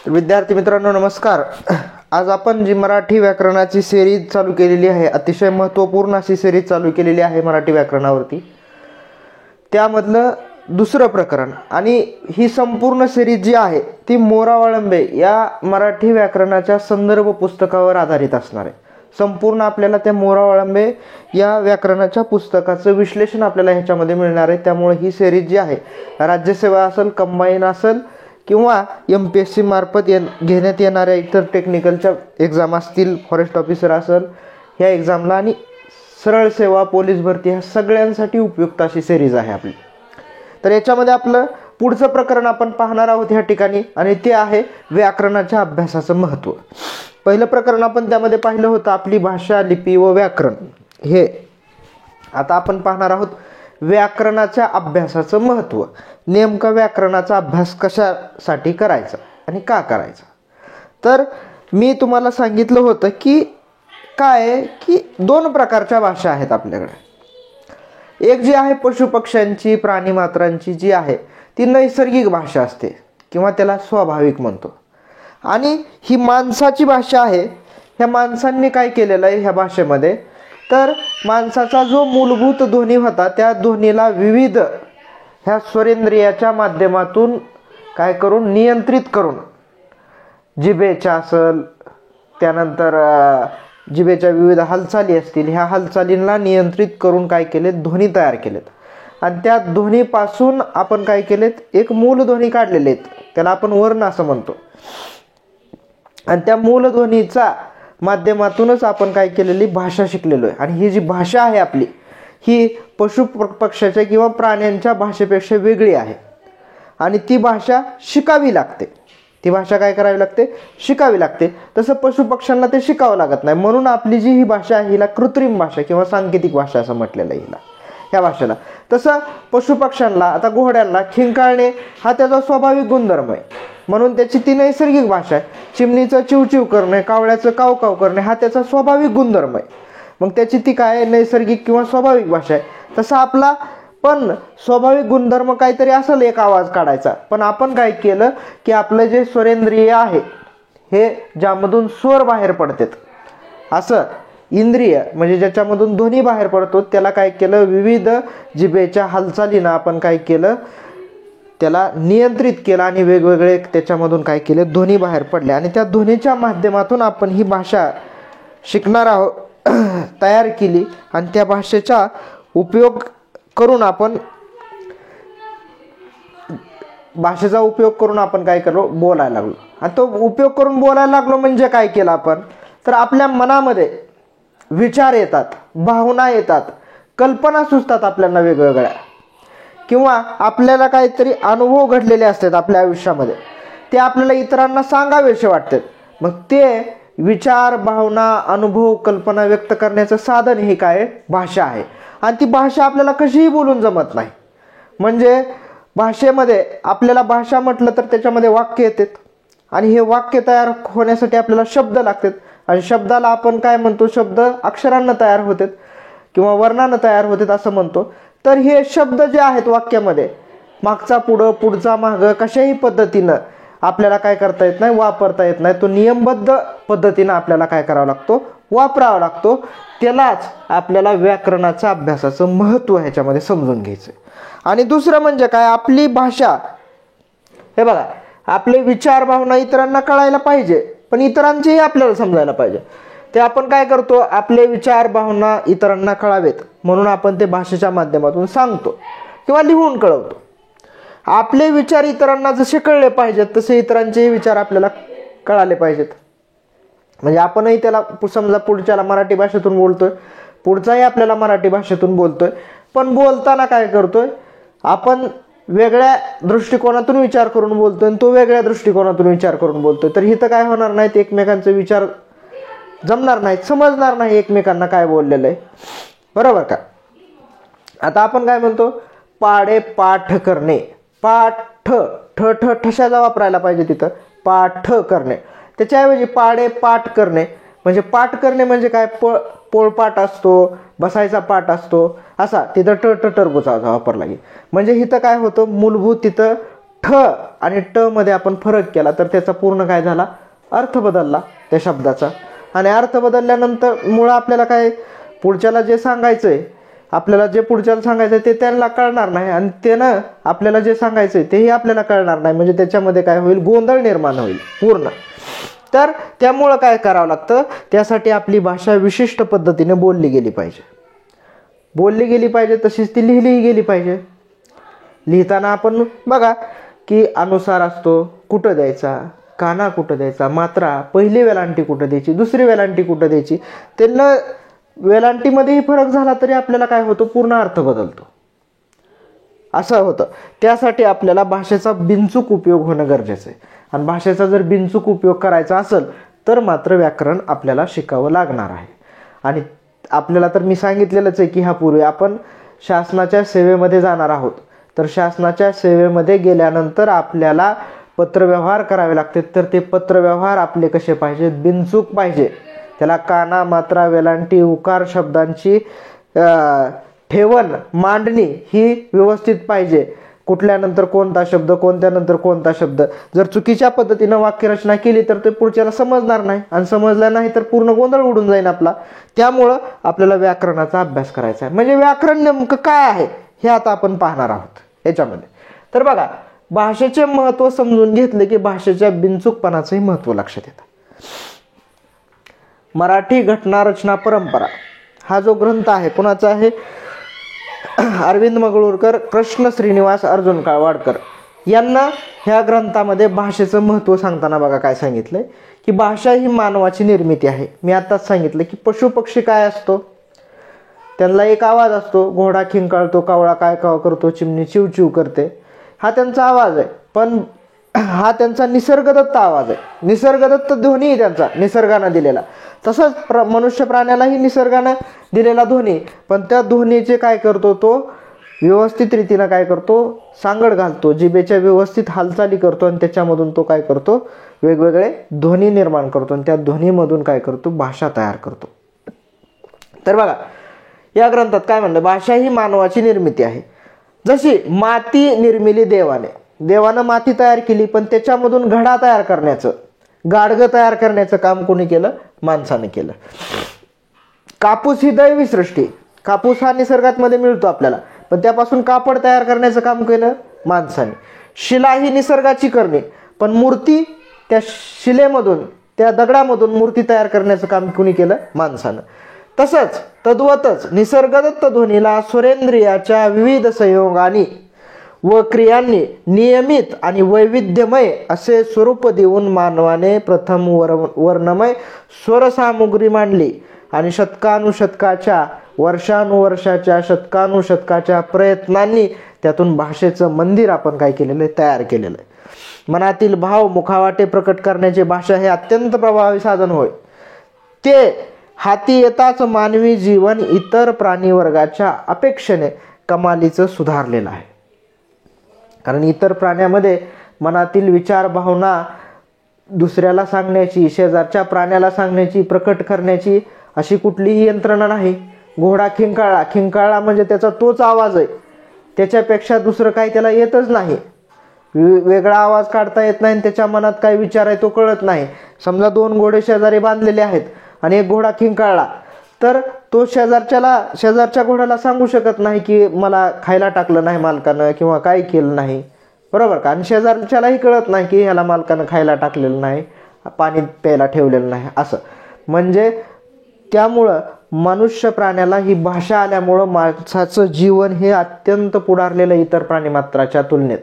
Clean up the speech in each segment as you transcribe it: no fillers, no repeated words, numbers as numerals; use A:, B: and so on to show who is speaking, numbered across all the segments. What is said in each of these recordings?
A: विद्यार्थी मित्रांनो नमस्कार. आज आपण जी मराठी व्याकरणाची सिरीज चालू केलेली आहे, अतिशय महत्त्वपूर्ण अशी सिरीज चालू केलेली आहे मराठी व्याकरणावरती, त्यामधलं दुसरं प्रकरण. आणि ही संपूर्ण सिरीज जी आहे ती मोरा वाळंबे या मराठी व्याकरणाच्या संदर्भ पुस्तकावर आधारित असणार आहे. संपूर्ण आपल्याला त्या मोरा वाळंबे या व्याकरणाच्या पुस्तकाचं विश्लेषण आपल्याला ह्याच्यामध्ये मिळणार आहे. त्यामुळे ही सिरीज जी आहे, राज्यसेवा असेल, कंबाईन असेल किंवा MPSC मार्फत घेण्यात येणाऱ्या इतर टेक्निकलच्या एक्झाम असतील, फॉरेस्ट ऑफिसर असेल, ह्या एक्झामला आणि सरळ सेवा, पोलीस भरती, ह्या सगळ्यांसाठी उपयुक्त अशी सिरीज आहे आपली. तर याच्यामध्ये आपलं पुढचं प्रकरण आपण पाहणार आहोत ह्या ठिकाणी, आणि ते आहे व्याकरणाच्या अभ्यासाचं महत्त्व. पहिलं प्रकरण आपण त्यामध्ये पाहिलं होतं आपली भाषा, लिपी व व्याकरण. हे आता आपण पाहणार आहोत व्याकरणाच्या अभ्यासाचं महत्त्व. नेमका व्याकरणाचा अभ्यास कशासाठी करायचा आणि का करायचा. तर मी तुम्हाला सांगितलं होतं की काय की दोन प्रकारच्या भाषा आहेत आपल्याकडे. एक जी आहे पशुपक्ष्यांची, प्राणीमात्रांची जी आहे ती नैसर्गिक भाषा असते किंवा त्याला स्वाभाविक म्हणतो. आणि ही माणसाची भाषा आहे. ह्या माणसांनी काय केलेलं आहे ह्या भाषेमध्ये, तर माणसाचा जो मूलभूत ध्वनी होता त्या ध्वनीला विविध ह्या स्वरेंद्रियाच्या माध्यमातून काय करून नियंत्रित करून, जिभेच्या असेल, त्यानंतर जिभेच्या विविध हालचाली असतील, ह्या हालचालींना नियंत्रित करून काय केलेत, ध्वनी तयार केलेत. आणि त्या ध्वनीपासून आपण काय केलेत, एक मूल ध्वनी काढलेले आहेत, त्याला आपण वर्ण असं म्हणतो. आणि त्या मूल ध्वनीचा माध्यमातूनच आपण काय केलेली भाषा शिकलेलो आहे. आणि ही जी भाषा आहे आपली, ही पशु पक्ष्याच्या किंवा प्राण्यांच्या भाषेपेक्षा वेगळी आहे. आणि ती भाषा शिकावी लागते. ती भाषा काय करावी लागते, शिकावी लागते. तसं पशुपक्ष्यांना ते शिकावं लागत नाही. म्हणून आपली जी ही भाषा आहे हिला कृत्रिम भाषा किंवा सांकेतिक भाषा असं म्हटलेलं आहे हिला, ह्या भाषेला. तसं पशुपक्ष्यांना, आता घोड्यांना खिंकाळणे हा त्याचा स्वाभाविक गुणधर्म आहे, म्हणून त्याची ती नैसर्गिक भाषा आहे. चिमणीचं चिवचिव करणे, कावळ्याचं कावकाव करणे हा त्याचा स्वाभाविक गुणधर्म आहे, मग त्याची ती काय नैसर्गिक किंवा स्वाभाविक भाषा आहे. तसं आपला पण स्वाभाविक गुणधर्म काहीतरी असेल, एक आवाज काढायचा. पण आपण काय केलं की आपलं जे स्वरेंद्रिय आहे हे ज्यामधून स्वर बाहेर पडतात, असं इंद्रिय म्हणजे ज्याच्यामधून ध्वनी बाहेर पडतो, त्याला काय केलं, विविध जिभेच्या हालचालीनं आपण काय केलं, त्याला नियंत्रित केलं आणि वेगवेगळे त्याच्यामधून काय केले, ध्वनी बाहेर पडले. आणि त्या ध्वनीच्या माध्यमातून आपण ही भाषा शिकणार आहोत, तयार केली. आणि त्या भाषेचा उपयोग करून आपण काय करलो, बोलायला लागलो. आणि तो उपयोग करून बोलायला लागलो म्हणजे काय केलं आपण, तर आपल्या मनामध्ये विचार येतात, भावना येतात, कल्पना सुचतात आपल्याला वेगवेगळ्या, किंवा आपल्याला काहीतरी अनुभव घडलेले असतात आपल्या आयुष्यामध्ये, ते आपल्याला इतरांना सांगावेसे वाटतात. मग ते विचार, भावना, अनुभव, कल्पना व्यक्त करण्याचं साधन हे काय, भाषा आहे. आणि ती भाषा आपल्याला कशीही बोलून जमत नाही. म्हणजे भाषेमध्ये आपल्याला भाषा म्हटलं तर त्याच्यामध्ये वाक्य येतात, आणि हे वाक्य तयार होण्यासाठी आपल्याला शब्द लागतात. आणि शब्दाला आपण काय म्हणतो, शब्द अक्षरांना तयार होतात किंवा वर्णानं तयार होतात असं म्हणतो. तर हे शब्द जे आहेत वाक्यामध्ये, मागचा पुढं, पुढचा मागं, कशाही पद्धतीनं आपल्याला काय करता येत नाही, वापरता येत नाही. तो नियमबद्ध पद्धतीनं आपल्याला काय करावा लागतो, वापरावा लागतो. त्यालाच आपल्याला व्याकरणाच्या अभ्यासाचं महत्त्व ह्याच्यामध्ये समजून घ्यायचं. आणि दुसरं म्हणजे काय, आपली भाषा, हे बघा, आपले विचार, भावना इतरांना कळायला पाहिजे, पण इतरांचेही आपल्याला समजायला पाहिजे. ते आपण काय करतो, आपले विचार, भावना इतरांना कळावेत म्हणून आपण ते भाषेच्या माध्यमातून सांगतो किंवा लिहून कळवतो. आपले विचार इतरांना जसे कळले पाहिजेत तसे इतरांचेही विचार आपल्याला कळाले पाहिजेत. म्हणजे आपणही त्याला, समजा पुढच्याला मराठी भाषेतून बोलतोय, पुढचाही आपल्याला मराठी भाषेतून बोलतोय, पण बोलताना काय करतोय, आपण वेगळ्या दृष्टिकोनातून विचार करून बोलतोय आणि तो वेगळ्या दृष्टिकोनातून विचार करून बोलतोय. तर इथं काय होणार नाहीत, एकमेकांचे विचार जमणार नाहीत, समजणार नाही एकमेकांना काय बोललेलं आहे, बरोबर का. आता आपण काय म्हणतो, पाढे पाठ करणे, पाठ, ठ ठ ठशाचा वापरायला पाहिजे तिथं, पाठ करणे. त्याच्याऐवजी पाढे पाठ करणे म्हणजे, पाठ करणे म्हणजे काय, पोळपाट असतो, बसायचा पाठ असतो, असा तिथं ट टरबुचा वापरला गेला. म्हणजे इथं काय होतं, मूलभूत तिथं ठ आणि ट मध्ये आपण फरक केला तर त्याचा पूर्ण काय झाला, अर्थ बदलला त्या शब्दाचा. आणि अर्थ बदलल्यानंतर मुळं आपल्याला काय पुढच्याला जे सांगायचंय, आपल्याला जे पुढच्याला सांगायचंय ते त्यांना कळणार नाही आणि त्यानं आपल्याला जे सांगायचंय तेही आपल्याला कळणार नाही. म्हणजे त्याच्यामध्ये काय होईल, गोंधळ निर्माण होईल पूर्ण. तर त्यामुळं काय करावं लागतं, त्यासाठी आपली भाषा विशिष्ट पद्धतीने बोलली गेली पाहिजे. बोलली गेली पाहिजे तशीच ती लिहिलीही गेली पाहिजे. लिहिताना आपण बघा की अनुसार असतो, कुठं द्यायचा, काना कुठं द्यायचा, मात्रा, पहिली वेलांटी कुठं द्यायची, दुसरी वेलांटी कुठं द्यायची. त्यांना वेलांटीमध्येही फरक झाला तरी आपल्याला काय होतो, पूर्ण अर्थ बदलतो, असं होतं. त्यासाठी आपल्याला भाषेचा बिनचूक उपयोग होणं गरजेचं आहे. आणि भाषेचा जर बिनचूक उपयोग करायचा असेल तर मात्र व्याकरण आपल्याला शिकावं लागणार आहे. आणि आपल्याला तर मी सांगितलेलंच आहे की ह्यापूर्वी आपण शासनाच्या सेवेमध्ये जाणार आहोत. तर शासनाच्या सेवेमध्ये गेल्यानंतर आपल्याला पत्रव्यवहार करावे लागते. तर ते पत्रव्यवहार आपले कसे पाहिजेत, बिनचूक पाहिजे. त्याला काना, मात्रा, वेलांटी, उकार शब्दांची ठेवण, मांडणी ही व्यवस्थित पाहिजे. कुठल्यानंतर कोणता शब्द, कोणत्यानंतर कोणता शब्द. जर चुकीच्या पद्धतीनं वाक्यरचना केली तर ते पुढच्याला समजणार नाही आणि समजलं नाही तर पूर्ण गोंधळ उडून जाईल आपला. त्यामुळं आपल्याला व्याकरणाचा अभ्यास करायचा आहे. म्हणजे व्याकरण नेमकं काय आहे हे आता आपण पाहणार आहोत याच्यामध्ये. तर बघा, भाषेचे महत्त्व समजून घेतले की भाषेच्या बिनचूकपणाचंही महत्त्व लक्षात येतं. मराठी घटना रचना परंपरा हा जो ग्रंथ आहे, कोणाचा आहे, अरविंद मंगळूरकर, कृष्ण श्रीनिवास अर्जुन काळवाडकर यांना ह्या ग्रंथामध्ये भाषेचं महत्त्व सांगताना बघा काय सांगितलंय की भाषा ही मानवाची निर्मिती आहे. मी आताच सांगितलं की पशु पक्षी काय असतो, त्यांना एक आवाज असतो, घोडा खिंकाळतो, कावळा काय काव करतो, चिमणी चिवचिव करते, हा त्यांचा आवाज आहे. पण हा त्यांचा निसर्गदत्त आवाज आहे, निसर्गदत्त ध्वनी त्यांचा निसर्गानं दिलेला. तसंच मनुष्य प्राण्यालाही निसर्गानं दिलेला ध्वनी, पण त्या ध्वनीचे काय करतो तो व्यवस्थित रीतीनं काय करतो, सांगड घालतो, जिभेच्या व्यवस्थित हालचाली करतो आणि त्याच्यामधून तो काय करतो, वेगवेगळे ध्वनी निर्माण करतो आणि त्या ध्वनीमधून काय करतो, भाषा तयार करतो. तर बघा या ग्रंथात काय म्हणलं, भाषा ही मानवाची निर्मिती आहे. जशी माती निर्मिली देवाने, देवानं माती तयार केली, पण त्याच्यामधून घडा तयार करण्याचं, गाडगं तयार करण्याचं काम कोणी केलं, माणसाने केलं. कापूस ही दैवी सृष्टी, कापूस हा निसर्गात मध्ये मिळतो आपल्याला, पण त्यापासून कापड तयार करण्याचं काम केलं माणसाने. शिला ही निसर्गाची करणी, पण मूर्ती त्या शिलेमधून, त्या दगडामधून मूर्ती तयार करण्याचं काम कोणी केलं, माणसानं. तसंच तद्वतच निसर्गदत्त ध्वनीला सुरेंद्रियाच्या विविध संयोगाने व क्रियांनी नियमित आणि वैविध्यमय असे स्वरूप देऊन मानवाने प्रथम वर्णमय स्वरसामुग्री मांडली आणि शतकानुशतकाच्या, वर्षानुवर्षाच्या, शतकानुशतकाच्या प्रयत्नांनी त्यातून भाषेचं मंदिर आपण काय केलेलं आहे, तयार केलेलं आहे. मनातील भाव मुखावाटे प्रकट करण्याची भाषा हे अत्यंत प्रभावी साधन होय. ते हाती येताच मानवी जीवन इतर प्राणीवर्गाच्या अपेक्षेने कमालीचं सुधारलेलं आहे. कारण इतर प्राण्यामध्ये मनातील विचार, भावना दुसऱ्याला सांगण्याची, शेजारच्या प्राण्याला सांगण्याची, प्रकट करण्याची अशी कुठलीही यंत्रणा नाही. घोडा खिंकाळला, खिंकाळला म्हणजे त्याचा तोच आवाज आहे, त्याच्यापेक्षा दुसरं काही त्याला येतच नाही. वेगळा आवाज काढता येत नाही, त्याच्या मनात काय विचार आहे तो कळत नाही. समजा दोन घोडे शेजारी बांधलेले आहेत आणि एक घोडा खिंकाळला, तर तो शेजारच्या घोड्याला सांगू शकत नाही की मला खायला टाकलं नाही मालकानं किंवा काय केलं नाही, बरोबर का. आणि शेजारच्यालाही कळत नाही की ह्याला मालकानं खायला टाकलेलं नाही, पाणी प्यायला ठेवलेलं नाही असं. म्हणजे त्यामुळं मनुष्य प्राण्याला ही भाषा आल्यामुळं माणसाचं जीवन हे अत्यंत पुढारलेलं इतर प्राणीमात्राच्या तुलनेत.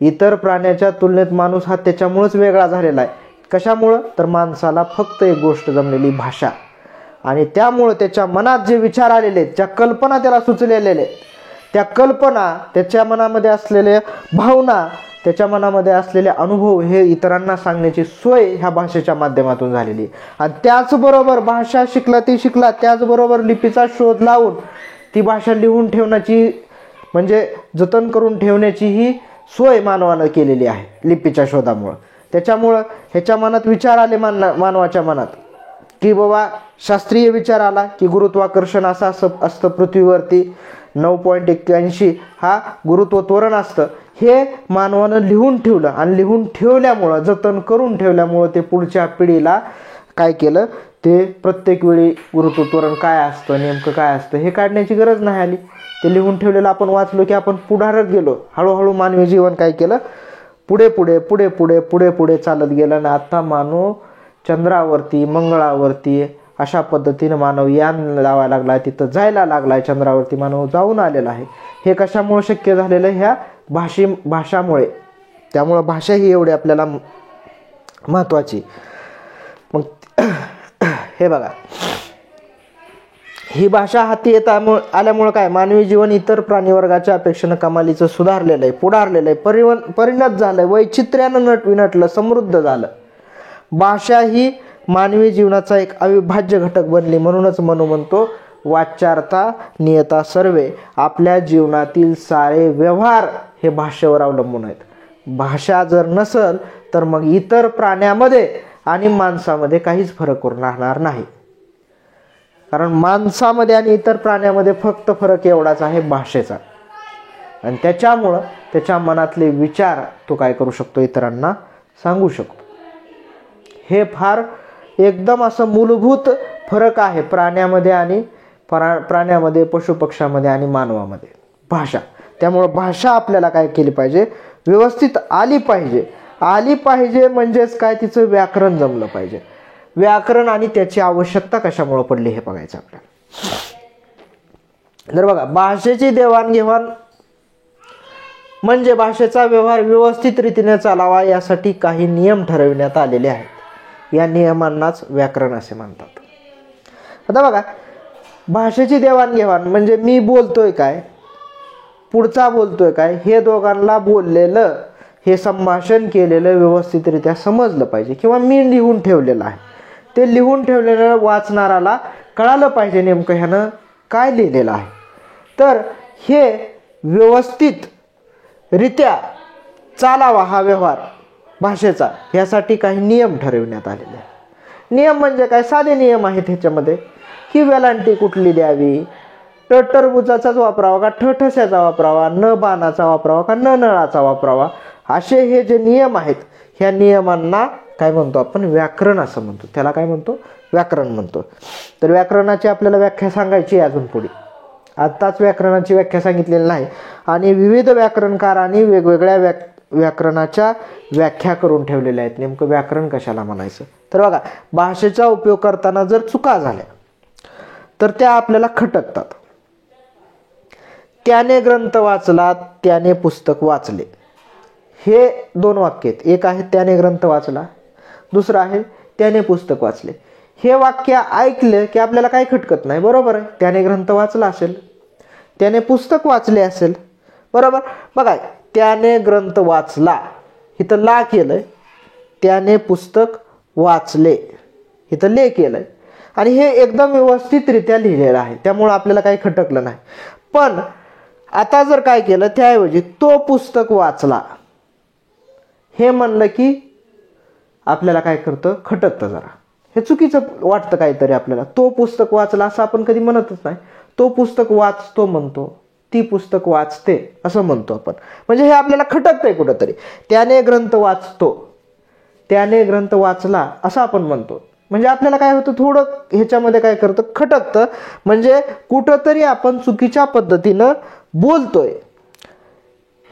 A: इतर प्राण्याच्या तुलनेत माणूस हा त्याच्यामुळंच वेगळा झालेला आहे. कशामुळं, तर माणसाला फक्त एक गोष्ट जमलेली, भाषा. आणि त्यामुळं त्याच्या मनात जे विचार आलेले आहेत, ज्या कल्पना त्याला सुचलेल्या आहेत, त्या कल्पना, त्याच्या मनामध्ये असलेल्या भावना, त्याच्या मनामध्ये असलेले अनुभव हे इतरांना सांगण्याची सोय ह्या भाषेच्या माध्यमातून झालेली. आणि त्याचबरोबर भाषा शिकला ती शिकला, त्याचबरोबर लिपीचा शोध लावून ती भाषा लिहून ठेवण्याची, म्हणजे जतन करून ठेवण्याची ही सोय मानवानं केलेली आहे लिपीच्या शोधामुळं. त्याच्यामुळं ह्याच्या मनात विचार आले, मानवाच्या मनात, की बाबा शास्त्रीय विचार आला की गुरुत्वाकर्षण असं असतं पृथ्वीवरती, 9.81 हा गुरुत्व त्वरण असतं. हे मानवानं लिहून ठेवलं आणि लिहून ठेवल्यामुळं, जतन करून ठेवल्यामुळं ते पुढच्या पिढीला काय केलं, ते प्रत्येक वेळी गुरुत्व त्वरण काय असतं, नेमकं काय असतं हे काढण्याची गरज नाही आली. ते लिहून ठेवलेलं आपण वाचलो की आपण पुढारत गेलो. हळूहळू मानवी जीवन काय केलं, पुढे पुढे पुढे पुढे पुढे पुढे चालत गेलं ना आता मानव चंद्रावरती, मंगळावरती अशा पद्धतीनं मानव यान लावायला लागला, तिथं जायला लागलाय, चंद्रावरती मानव जाऊन आलेला आहे. हे कशामुळे शक्य झालेलं, ह्या भाषामुळे. त्यामुळं भाषा ही एवढी आपल्याला महत्त्वाची. मग हे बघा, ही भाषा हाती आल्यामुळं काय, मानवी जीवन इतर प्राणीवर्गाच्या अपेक्षेनं कमालीचं सुधारलेलं आहे, पुढारलेलं आहे, परिणत झालंय, वैचित्र्यानं विनटलं, समृद्ध झालं. भाषा ही मानवी जीवनाचा एक अविभाज्य घटक बनली. म्हणूनच म्हणतो, वाच्यार्था नियता सर्वे. आपल्या जीवनातील सारे व्यवहार हे भाषेवर अवलंबून आहेत. भाषा जर नसल तर मग इतर प्राण्यामध्ये आणि माणसामध्ये काहीच फरक राहणार नाही. कारण माणसामध्ये आणि इतर प्राण्यामध्ये फक्त फरक एवढाच आहे, भाषेचा. आणि त्याच्यामुळं त्याच्या मनातले विचार तो काय करू शकतो, इतरांना सांगू शकतो. हे फार एकदम असं मूलभूत फरक आहे प्राण्यामध्ये आणि पशुपक्ष्यामध्ये आणि मानवामध्ये, भाषा. त्यामुळं भाषा आपल्याला काय केली पाहिजे, व्यवस्थित आली पाहिजे. म्हणजेच काय, तिचं व्याकरण जमलं पाहिजे. व्याकरण आणि त्याची आवश्यकता कशामुळे पडली हे बघायचं आपल्याला. जर बघा, भाषेची देवाणघेवाण म्हणजे भाषेचा व्यवहार व्यवस्थित रीतीने चालावा यासाठी काही नियम ठरविण्यात आलेले आहेत. या नियमांनाच व्याकरण असे म्हणतात. आता बघा, भाषेची देवाणघेवाण म्हणजे मी बोलतोय काय, पुढचा बोलतोय काय, हे दोघांना बोललेलं, हे संभाषण केलेलं व्यवस्थितरित्या समजलं पाहिजे. किंवा मी लिहून ठेवलेलं आहे, ते लिहून ठेवलेलं वाचणाराला कळालं पाहिजे नेमकं ह्यानं काय लिहिलेलं आहे. तर हे व्यवस्थितरित्या चालावा हा व्यवहार भाषेचा, यासाठी काही नियम ठरविण्यात आलेले आहेत. नियम म्हणजे काय, साधे नियम आहेत ह्याच्यामध्ये, की वेलांटी कुठली द्यावी, टरबुजाचाच वापरावा का ठशाचा वापरावा, न बाणाचा वापरावा का न नळाचा वापरावा, असे हे जे नियम आहेत, ह्या नियमांना काय म्हणतो आपण, व्याकरण असं म्हणतो. त्याला काय म्हणतो, व्याकरण म्हणतो. तर व्याकरणाची आपल्याला व्याख्या सांगायची आहे अजून पुढे. आत्ताच व्याकरणाची व्याख्या सांगितलेली नाही. आणि विविध व्याकरणकारांनी वेगवेगळ्या व्याकरणाच्या व्याख्या करून ठेवलेल्या आहेत. नेमकं व्याकरण कशाला म्हणायचं. तर बघा, भाषेचा उपयोग करताना जर चुका झाल्या तर त्या आपल्याला खटकतात. त्याने ग्रंथ वाचला, त्याने पुस्तक वाचले, हे दोन वाक्य आहेत. एक आहे त्याने ग्रंथ वाचला, दुसरं आहे त्याने पुस्तक वाचले. हे वाक्य ऐकलं की आपल्याला काही खटकत नाही, बरोबर आहे. त्याने ग्रंथ वाचला असेल, त्याने पुस्तक वाचले असेल, बरोबर. बघा, त्याने ग्रंथ वाचला, इथं ला केलंय, त्याने पुस्तक वाचले, इथं ले केलंय, आणि हे एकदम व्यवस्थितरित्या लिहिलेलं आहे. त्यामुळं आपल्याला काही खटकलं नाही. पण आता जर काय केलं, त्याऐवजी तो पुस्तक वाचला हे म्हणलं की आपल्याला काय करतं, खटकतं जरा. हे चुकीचं वाटतं काहीतरी आपल्याला. तो पुस्तक वाचला असं आपण कधी म्हणतच नाही. तो पुस्तक वाचतो म्हणतो, ती पुस्तक वाचते असं म्हणतो आपण. म्हणजे हे आपल्याला खटकतंय कुठंतरी. त्याने ग्रंथ वाचतो, त्याने ग्रंथ वाचला असं आपण म्हणतो. म्हणजे आपल्याला काय होतं, थोडं ह्याच्यामध्ये काय करतं, खटकतं. म्हणजे कुठंतरी आपण चुकीच्या पद्धतीनं बोलतोय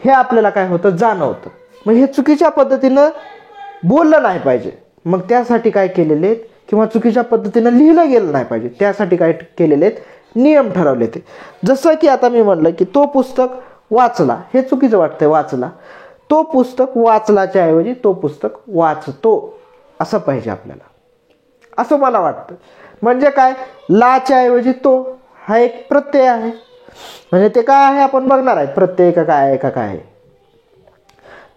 A: हे आपल्याला काय होतं, जाणवतं. मग हे चुकीच्या पद्धतीनं बोललं नाही पाहिजे. मग त्यासाठी काय केलेले, किंवा चुकीच्या पद्धतीनं लिहिलं गेलं नाही पाहिजे, त्यासाठी काय केलेले आहेत, नियम ठरवले ते. जसं की आता मी म्हणलं की तो पुस्तक वाचला, हे चुकीचं वाटतंय, वाचला. तो पुस्तक वाचलाच्या ऐवजी तो पुस्तक वाचतो असं पाहिजे आपल्याला, असं मला वाटतं. म्हणजे काय, लाच्या ऐवजी तो हा एक प्रत्यय आहे. म्हणजे ते काय आहे आपण बघणार आहे, प्रत्यय का काय आहे का काय आहे.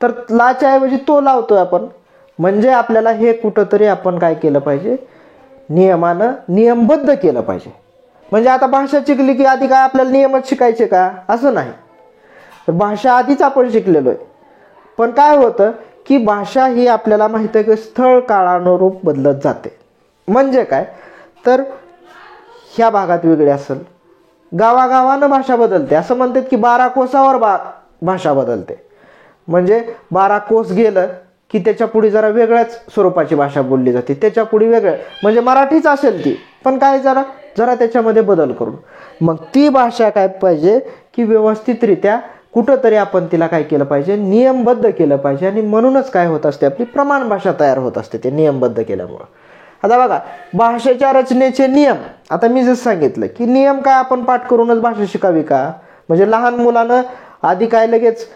A: तर लाच्या ऐवजी तो लावतोय आपण. म्हणजे आपल्याला हे कुठंतरी आपण काय केलं पाहिजे, नियमानं नियमबद्ध केलं पाहिजे. म्हणजे आता भाषा शिकली की आधी काय आपल्याला नियमच शिकायचे का, असं नाही. तर भाषा आधीच आपण शिकलेलो आहे. पण काय होतं की भाषा ही आपल्याला माहिती आहे की स्थळ काळानुरूप बदलत जाते. म्हणजे काय, तर ह्या भागात वेगळी असेल, गावागावानं भाषा बदलते. असं म्हणतात की 12 कोसावर भाषा बदलते. म्हणजे 12 कोस गेलं की त्याच्या पुढे जरा वेगळ्याच स्वरूपाची भाषा बोलली जाते, त्याच्या पुढे वेगळं. म्हणजे मराठीच असेल ती, पण काय जरा त्याच्यामध्ये बदल करून मग ती भाषा काय पाहिजे की व्यवस्थितरित्या कुठंतरी आपण तिला काय केलं पाहिजे, नियमबद्ध केलं पाहिजे. आणि म्हणूनच काय होत असते, आपली प्रमाण भाषा तयार होत असते ते नियमबद्ध केल्यामुळं. आता बघा, भाषेच्या रचनेचे नियम. आता मी जसं सांगितलं की नियम काय आपण पाठ करूनच भाषा शिकावी का? म्हणजे लहान मुलानं आधी काय लगेच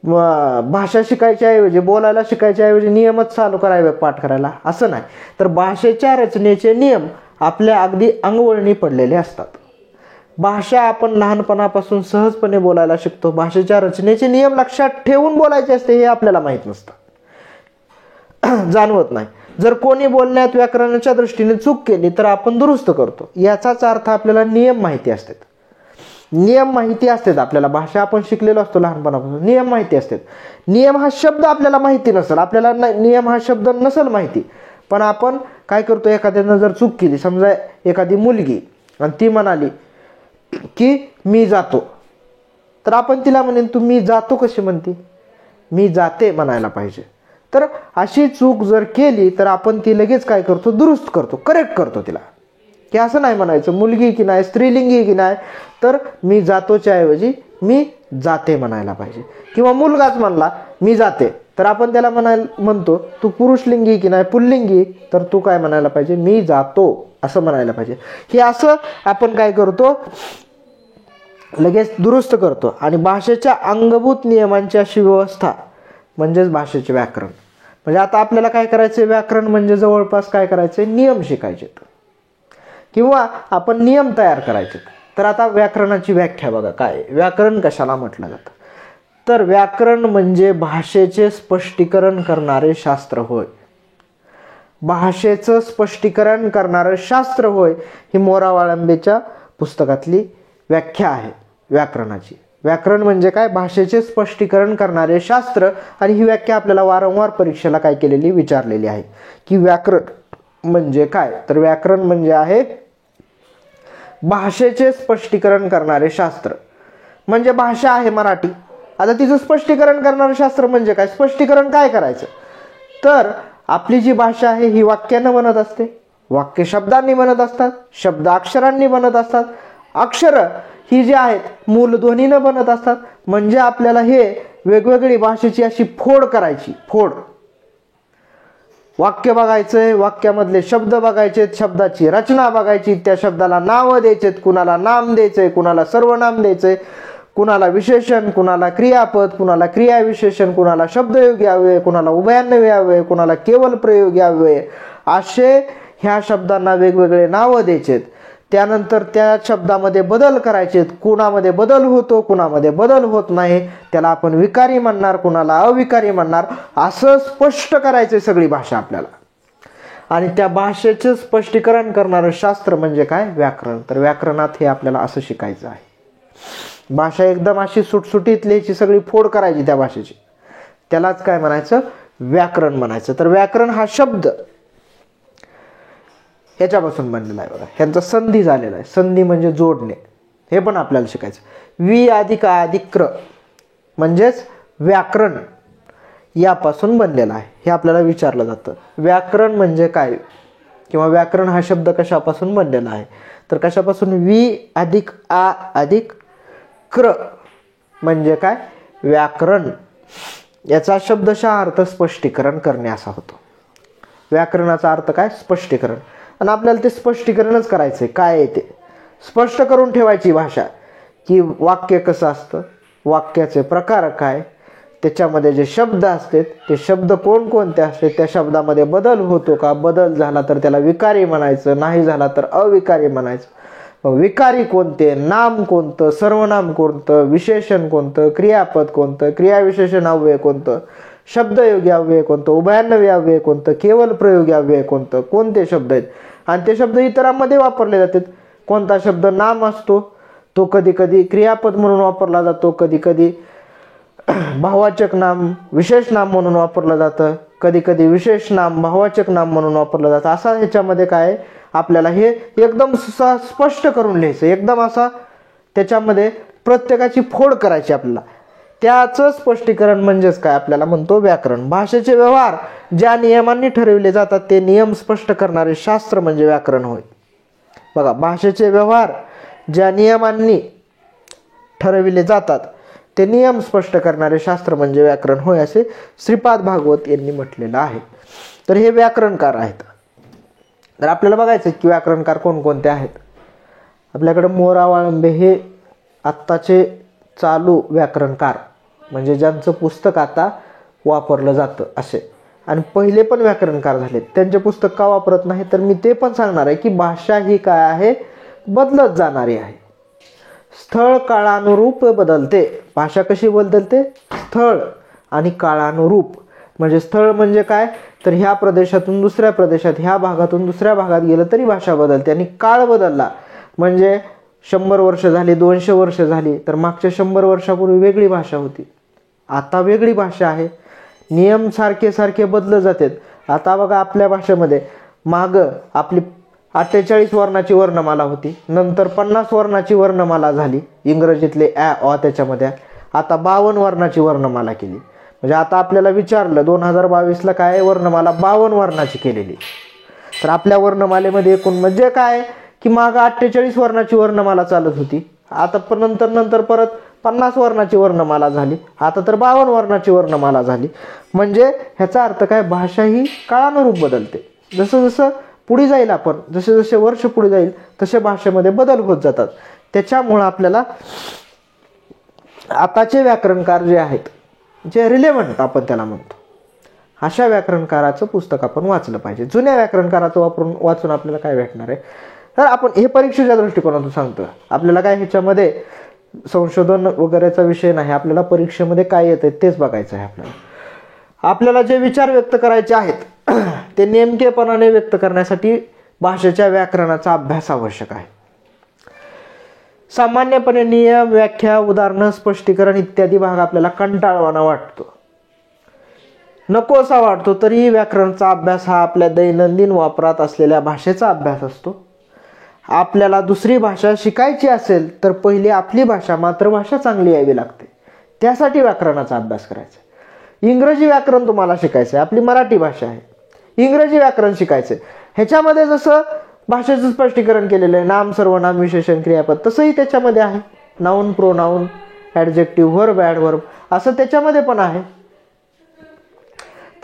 A: भाषा शिकायच्या ऐवजी, बोलायला शिकायच्या ऐवजी नियमच चालू करावे पाठ करायला, असं नाही. तर भाषेच्या रचनेचे नियम आपल्या अगदी अंगवळणी पडलेले असतात. भाषा आपण लहानपणापासून सहजपणे बोलायला शिकतो. भाषेच्या रचनेचे नियम लक्षात ठेवून बोलायचे असते हे आपल्याला माहीत नसतं, जाणवत नाही. जर कोणी बोलण्यात व्याकरणाच्या दृष्टीने चूक केली तर आपण दुरुस्त करतो. याचाच अर्थ आपल्याला नियम माहिती असतात. नियम माहिती असतात आपल्याला. भाषा आपण शिकलेलो असतो लहानपणापासून, नियम माहिती असतात. नियम हा शब्द आपल्याला माहिती नसेल, आपल्याला नियम हा शब्द नसेल माहिती, पण आपण काय करतो, एखाद्यानं जर चूक केली, समजा एखादी मुलगी आणि ती म्हणाली की मी जातो, तर आपण तिला म्हणेन तू मी जातो कशी म्हणते, मी जाते म्हणायला पाहिजे. तर अशी चूक जर केली तर आपण ती लगेच काय करतो, दुरुस्त करतो, करेक्ट करतो तिला, की असं नाही म्हणायचं. मुलगी की नाही, स्त्रीलिंगी की नाही, तर मी जातोच्या ऐवजी मी जाते म्हणायला पाहिजे. किंवा मुलगाच म्हणला मी जाते, तर आपण त्याला म्हणतो तू पुरुषलिंगी की नाही, पुल्लिंगी, तर तू काय म्हणायला पाहिजे, मी जातो असं म्हणायला पाहिजे. हे असं आपण काय करतो, लगेच दुरुस्त करतो. आणि भाषेच्या अंगभूत नियमांची अशी व्यवस्था म्हणजेच भाषेचे व्याकरण. म्हणजे आता आपल्याला काय करायचं, व्याकरण म्हणजे जवळपास काय करायचे, नियम शिकायचे किंवा आपण नियम तयार करायचे. तर आता व्याकरणाची व्याख्या बघा काय, व्याकरण कशाला म्हटलं जातं. तर व्याकरण म्हणजे भाषेचे स्पष्टीकरण करणारे शास्त्र होय. भाषेचं स्पष्टीकरण करणारं शास्त्र होय, ही मोरा वाळंबेच्या पुस्तकातली व्याख्या आहे व्याकरणाची. व्याकरण म्हणजे काय, भाषेचे स्पष्टीकरण करणारे शास्त्र. आणि ही व्याख्या आपल्याला वारंवार परीक्षेला काय केलेली, विचारलेली आहे की व्याकरण म्हणजे काय. तर व्याकरण म्हणजे आहे भाषेचे स्पष्टीकरण करणारे शास्त्र. म्हणजे भाषा आहे मराठी, आता तिचं स्पष्टीकरण करणारं शास्त्र म्हणजे काय, स्पष्टीकरण काय करायचं. तर आपली जी भाषा आहे ही वाक्यानं बनत असते, वाक्य शब्दांनी बनत असतात, शब्द अक्षरांनी बनत असतात, अक्षर ही जी आहेत मूलध्वनीनं बनत असतात. म्हणजे आपल्याला हे वेगवेगळी भाषेची अशी फोड करायची, फोड. वाक्य बघायचंय, वाक्यामधले शब्द बघायचे, शब्दाची रचना बघायची, त्या शब्दाला नावं द्यायचेत, कुणाला नाम द्यायचंय, कुणाला सर्वनाम द्यायचंय, कुणाला विशेषण, कुणाला क्रियापद, कुणाला क्रियाविशेषण, कुणाला शब्दयोग यावे, कुणाला उभयान्वय यावे, कुणाला केवल प्रयोग यावे, असे ह्या शब्दांना वेगवेगळे नावं द्यायचेत. त्यानंतर त्या शब्दामध्ये बदल करायचे, कुणामध्ये बदल होतो, कुणामध्ये बदल होत नाही, त्याला आपण विकारी म्हणणार, कुणाला अविकारी म्हणणार, असं स्पष्ट करायचे सगळी भाषा आपल्याला. आणि त्या भाषेचं स्पष्टीकरण करणारं शास्त्र म्हणजे काय, व्याकरण. तर व्याकरणात हे आपल्याला असं शिकायचं आहे. भाषा एकदम अशी सुटसुटीत लिहायची, सगळी फोड करायची त्या भाषेची, त्यालाच काय म्हणायचं, व्याकरण म्हणायचं. तर व्याकरण हा शब्द ह्याच्यापासून बनलेला आहे बघा, ह्यांचा संधी झालेला आहे. संधी म्हणजे जोडणे, हे पण आपल्याला शिकायचं. वि अधिक आ अधिक क्र म्हणजेच व्याकरण यापासून बनलेला आहे, हे आपल्याला विचारलं जातं. व्याकरण म्हणजे काय किंवा व्याकरण हा शब्द कशापासून बनलेला आहे. तर कशापासून, वि अधिक आ अधिक क्र म्हणजे काय, व्याकरण. याचा शब्दशः अर्थ स्पष्टीकरण करणे असा होतो. व्याकरणाचा अर्थ काय, स्पष्टीकरण. आणि आपल्याला ते स्पष्टीकरणच करायचं आहे, काय आहे ते स्पष्ट करून ठेवायची भाषा, की वाक्य कसं असतं, वाक्याचे प्रकार काय, त्याच्यामध्ये जे शब्द असतात ते शब्द कोणकोणते असते, त्या शब्दामध्ये बदल होतो का, बदल झाला तर त्याला विकारी म्हणायचं, नाही झाला तर अविकारी म्हणायचं. मग विकारी कोणते, नाम कोणतं, सर्वनाम कोणतं, विशेषण कोणतं, क्रियापद कोणतं, क्रियाविशेषण अव्यय कोणतं, शब्दयोगी अव्यय कोणतं, उभयान्वयी अव्यय कोणतं, केवल प्रयोगी अव्यय कोणतं, कोणते शब्द आहेत. आणि ते शब्द इतरांमध्ये वापरले जातात. कोणता शब्द नाम असतो तो कधी कधी क्रियापद म्हणून वापरला जातो, कधी कधी भाववाचक नाम विशेष नाम म्हणून वापरलं जातं, कधी कधी विशेष नाम भाववाचक नाम म्हणून वापरलं जातं. असा ह्याच्यामध्ये काय आपल्याला हे एकदम स्पष्ट करून लिहायचं, एकदम असा त्याच्यामध्ये प्रत्येकाची फोड करायची आपल्याला. त्याचं स्पष्टीकरण म्हणजेच काय आपल्याला म्हणतो व्याकरण. भाषेचे व्यवहार ज्या नियमांनी ठरविले जातात ते नियम स्पष्ट करणारे शास्त्र म्हणजे व्याकरण होय. बघा, भाषेचे व्यवहार ज्या नियमांनी ठरविले जातात ते नियम स्पष्ट करणारे शास्त्र म्हणजे व्याकरण होय, असे श्रीपाद भागवत यांनी म्हटलेलं आहे. तर हे व्याकरणकार आहेत. तर आपल्याला बघायचं की व्याकरणकार कोणकोणते आहेत. आपल्याकडे मोरा वाळंबे हे आत्ताचे चालू व्याकरणकार, म्हणजे ज्यांचं पुस्तक आता वापरलं जातं असे. आणि पहिले पण व्याकरणकार झालेत, त्यांचे पुस्तक का वापरत नाही तर मी ते पण सांगणार आहे की भाषा ही काय आहे, बदलत जाणारी आहे. स्थळ काळानुरूप बदलते. भाषा कशी बदलते? स्थळ आणि काळानुरूप. म्हणजे स्थळ म्हणजे काय तर ह्या प्रदेशातून दुसऱ्या प्रदेशात, ह्या भागातून दुसऱ्या भागात गेलं तरी भाषा बदलते. आणि काळ बदलला म्हणजे 100 वर्ष झाली, 200 वर्ष झाली, तर मागच्या 100 वर्षापूर्वी वेगळी भाषा होती, आता वेगळी भाषा आहे. नियम सारखे सारखे बदलत जातात. आता बघा, आपल्या भाषेमध्ये मागं आपली 48 वर्णाची वर्णमाला होती, नंतर 50 वर्णाची वर्णमाला झाली, इंग्रजीतले ॲ ऑ त्याच्यामध्ये. आता 52 वर्णाची वर्णमाला केली. म्हणजे आता आपल्याला विचारलं 2022ला काय वर्णमाला 52 वर्णाची केलेली. तर आपल्या वर्णमालेमध्ये एकूण म्हणजे काय की मागं 48 वर्णाची वर्णमाला चालत होती, आता पण नंतर परत 50 वर्णाची वर्णमाला झाली, आता तर 52 वर्णाची वर्णमाला झाली. म्हणजे ह्याचा अर्थ काय, भाषा ही काळानुरूप बदलते. जसं जसं पुढे जाईल आपण, जसे जसे वर्ष पुढे जाईल तसे भाषेमध्ये बदल होत जातात. त्याच्यामुळं आपल्याला आताचे व्याकरणकार जे आहेत, जे रिलेव्हंट आपण त्याला म्हणतो, अशा व्याकरणकाराचं पुस्तक आपण वाचलं पाहिजे. जुन्या व्याकरणकाराचं वाचून आपल्याला काय भेटणार आहे तर आपण हे परीक्षेच्या दृष्टिकोनातून सांगतो. आपल्याला काय ह्याच्यामध्ये संशोधन वगैरेचा विषय नाही, आपल्याला परीक्षेमध्ये काय येतं तेच बघायचं आहे. आपल्याला जे विचार व्यक्त करायचे आहेत ते नेमकेपणाने व्यक्त करण्यासाठी भाषेच्या व्याकरणाचा अभ्यास आवश्यक आहे. सामान्यपणे नियम, व्याख्या, उदाहरणं, स्पष्टीकरण इत्यादी भाग आपल्याला कंटाळवाणा वाटतो, नकोसा वाटतो, तरी व्याकरणाचा अभ्यास हा आपल्या दैनंदिन वापरात असलेल्या भाषेचा अभ्यास असतो. आपल्याला दुसरी भाषा शिकायची असेल तर पहिली आपली भाषा, मातृभाषा चांगली यावी लागते. त्यासाठी व्याकरणाचा अभ्यास करायचा. इंग्रजी व्याकरण तुम्हाला शिकायचं आहे, आपली मराठी भाषा आहे, इंग्रजी व्याकरण शिकायचं आहे. ह्याच्यामध्ये जसं भाषेचं स्पष्टीकरण केलेलं आहे, नाम, सर्वनाम, विशेषण, क्रियापद, तसंही त्याच्यामध्ये आहे. Noun, pronoun, adjective, verb, adverb असं त्याच्यामध्ये पण आहे.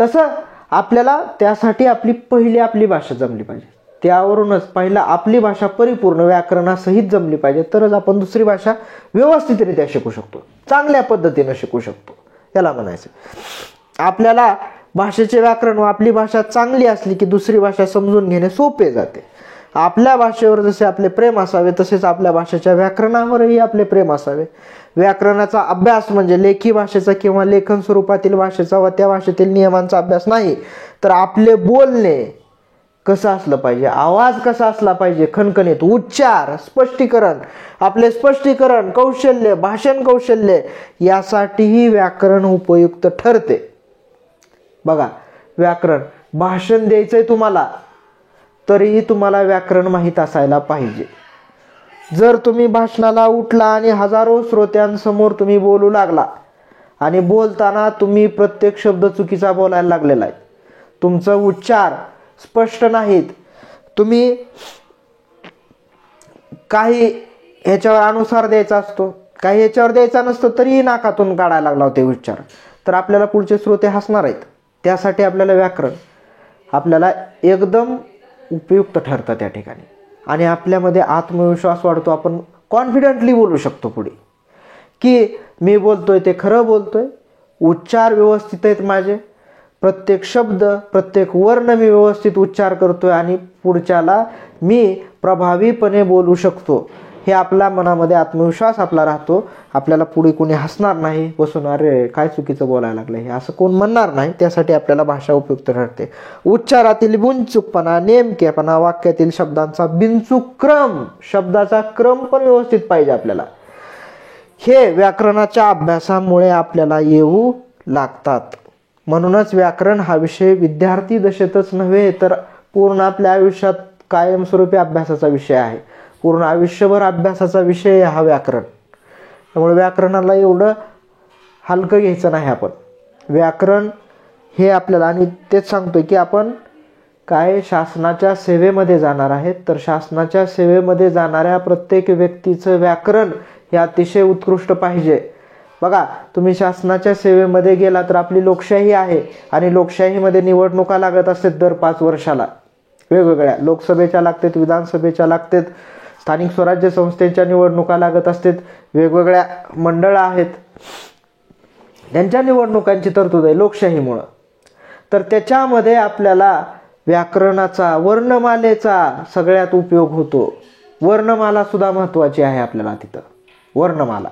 A: तसं आपल्याला त्यासाठी आपली भाषा जमली पाहिजे. त्यावरूनच पहिला आपली भाषा परिपूर्ण व्याकरणासहित जमली पाहिजे, तरच आपण दुसरी भाषा व्यवस्थितरित्या शिकू शकतो, चांगल्या पद्धतीनं शिकू शकतो. याला म्हणायचं आपल्याला भाषेचे व्याकरण व आपली भाषा चांगली असली की दुसरी भाषा समजून घेणे सोपे जाते. आपल्या भाषेवर जसे आपले प्रेम असावे तसेच आपल्या भाषेच्या व्याकरणावरही आपले प्रेम असावे. व्याकरणाचा अभ्यास म्हणजे लेखी भाषेचा किंवा लेखन स्वरूपातील भाषेचा व त्या भाषेतील नियमांचा अभ्यास नाही, तर आपले बोलणे कसं असलं पाहिजे, आवाज कसा असला पाहिजे, खणखणीत, उच्चार, स्पष्टीकरण, आपले स्पष्टीकरण कौशल्य, भाषण कौशल्य यासाठीही व्याकरण उपयुक्त ठरते. बघा, व्याकरण भाषण द्यायचंय तुम्हाला तरीही तुम्हाला व्याकरण माहीत असायला पाहिजे. जर तुम्ही भाषणाला उठला आणि हजारो श्रोत्यांसमोर तुम्ही बोलू लागला आणि बोलताना तुम्ही प्रत्येक शब्द चुकीचा बोलायला लागलेला आहे, तुमचं उच्चार स्पष्ट नाहीत, तुम्ही काही ह्याच्यावर अनुसार द्यायचा असतो, काही ह्याच्यावर द्यायचा नसतो, तरीही नाकातून काढायला लागला ते उच्चार, तर आपल्याला पुढचे श्रोते हसणार आहेत. त्यासाठी आपल्याला व्याकरण आपल्याला एकदम उपयुक्त ठरतं त्या ठिकाणी. आणि आपल्यामध्ये आत्मविश्वास वाढतो, आपण कॉन्फिडेंटली बोलू शकतो पुढे की मी बोलतोय ते खरं बोलतोय, उच्चार व्यवस्थित आहेत माझे, प्रत्येक शब्द, प्रत्येक वर्ण मी व्यवस्थित उच्चार करतोय आणि पुढच्याला मी प्रभावीपणे बोलू शकतो. हे आपल्या मनामध्ये आत्मविश्वास आपला राहतो. आपल्याला पुढे कोणी हसणार नाही, बसून अरे काय चुकीचं बोलायला लागलं हे असं कोण म्हणणार नाही. त्यासाठी आपल्याला भाषा उपयुक्त ठरते. उच्चारातील बिनचूकपणा, नेमकेपणा, वाक्यातील शब्दांचा बिनचूक क्रम, शब्दाचा क्रम पण व्यवस्थित पाहिजे आपल्याला. हे व्याकरणाच्या अभ्यासामुळे आपल्याला येऊ लागतात. म्हणूनच व्याकरण हा विषय विद्यार्थी दशेतच नव्हे तर पूर्ण आपल्या आयुष्यात कायमस्वरूपी अभ्यासाचा विषय आहे. पूर्ण आयुष्यभर अभ्यासाचा विषय हा व्याकरण. त्यामुळे व्याकरणाला एवढं हलकं घ्यायचं नाही आपण. व्याकरण हे आपल्याला, आणि तेच सांगतोय की आपण काय शासनाच्या सेवेमध्ये जाणार आहेत, तर शासनाच्या सेवेमध्ये जाणाऱ्या प्रत्येक व्यक्तीचं व्याकरण हे अतिशय उत्कृष्ट पाहिजे. बघा, तुम्ही शासनाच्या सेवेमध्ये गेला तर आपली लोकशाही आहे, आणि लोकशाहीमध्ये निवडणुका लागत असतात दर 5 वर्षाला. वेगवेगळ्या लोकसभेच्या लागतात, विधानसभेच्या लागतात, स्थानिक स्वराज्य संस्थेच्या निवडणुका लागत असतात, वेगवेगळ्या मंडळं आहेत, त्यांच्या निवडणुकांची तरतूद आहे लोकशाहीमुळं. तर त्याच्यामध्ये आपल्याला व्याकरणाचा, वर्णमालेचा सगळ्यात उपयोग होतो. वर्णमाला सुद्धा महत्त्वाची आहे आपल्याला तिथं, वर्णमाला.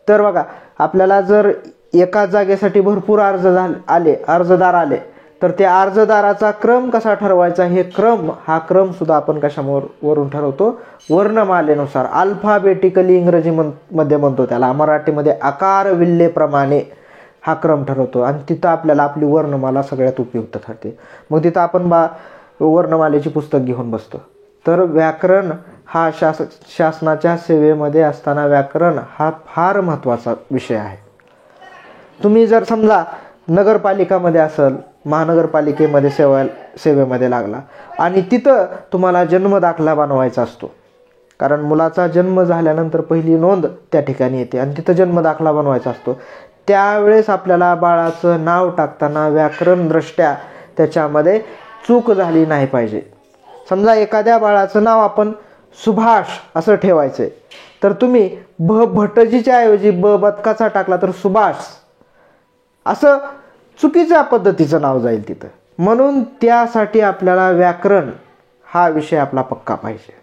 A: तर बघा, आपल्याला जर एका जागेसाठी भरपूर अर्जदार आले तर त्या अर्जदाराचा क्रम कसा ठरवायचा, हा क्रम सुद्धा आपण कशावरून ठरवतो, वर्णमालेनुसार. अल्फाबेटिकली इंग्रजीमध्ये म्हणतो त्याला, मराठीमध्ये आकार विल्लेप्रमाणे हा क्रम ठरवतो, आणि तिथं आपल्याला आपली वर्णमाला सगळ्यात उपयुक्त ठरते. मग तिथं आपण वर्णमालेची पुस्तक घेऊन बसतो. तर व्याकरण हा शासनाच्या सेवेमध्ये असताना व्याकरण हा फार महत्त्वाचा विषय आहे. तुम्ही जर समजा नगरपालिकामध्ये असेल, महानगरपालिकेमध्ये सेवेमध्ये लागला, आणि तिथं तुम्हाला जन्मदाखला बनवायचा असतो, कारण मुलाचा जन्म झाल्यानंतर पहिली नोंद त्या ठिकाणी येते, आणि तिथं जन्मदाखला बनवायचा असतो. त्यावेळेस आपल्याला बाळाचं नाव टाकताना व्याकरणदृष्ट्या त्याच्यामध्ये चूक झाली नाही पाहिजे. समजा एखाद्या बाळाचं नाव आपण सुभाष असं ठेवायचंय, तर तुम्ही भटजीच्या ऐवजी बदकाचा टाकला तर सुभाष असं चुकीच्या पद्धतीचं नाव जाईल तिथं. म्हणून त्यासाठी आपल्याला व्याकरण हा विषय आपला पक्का पाहिजे.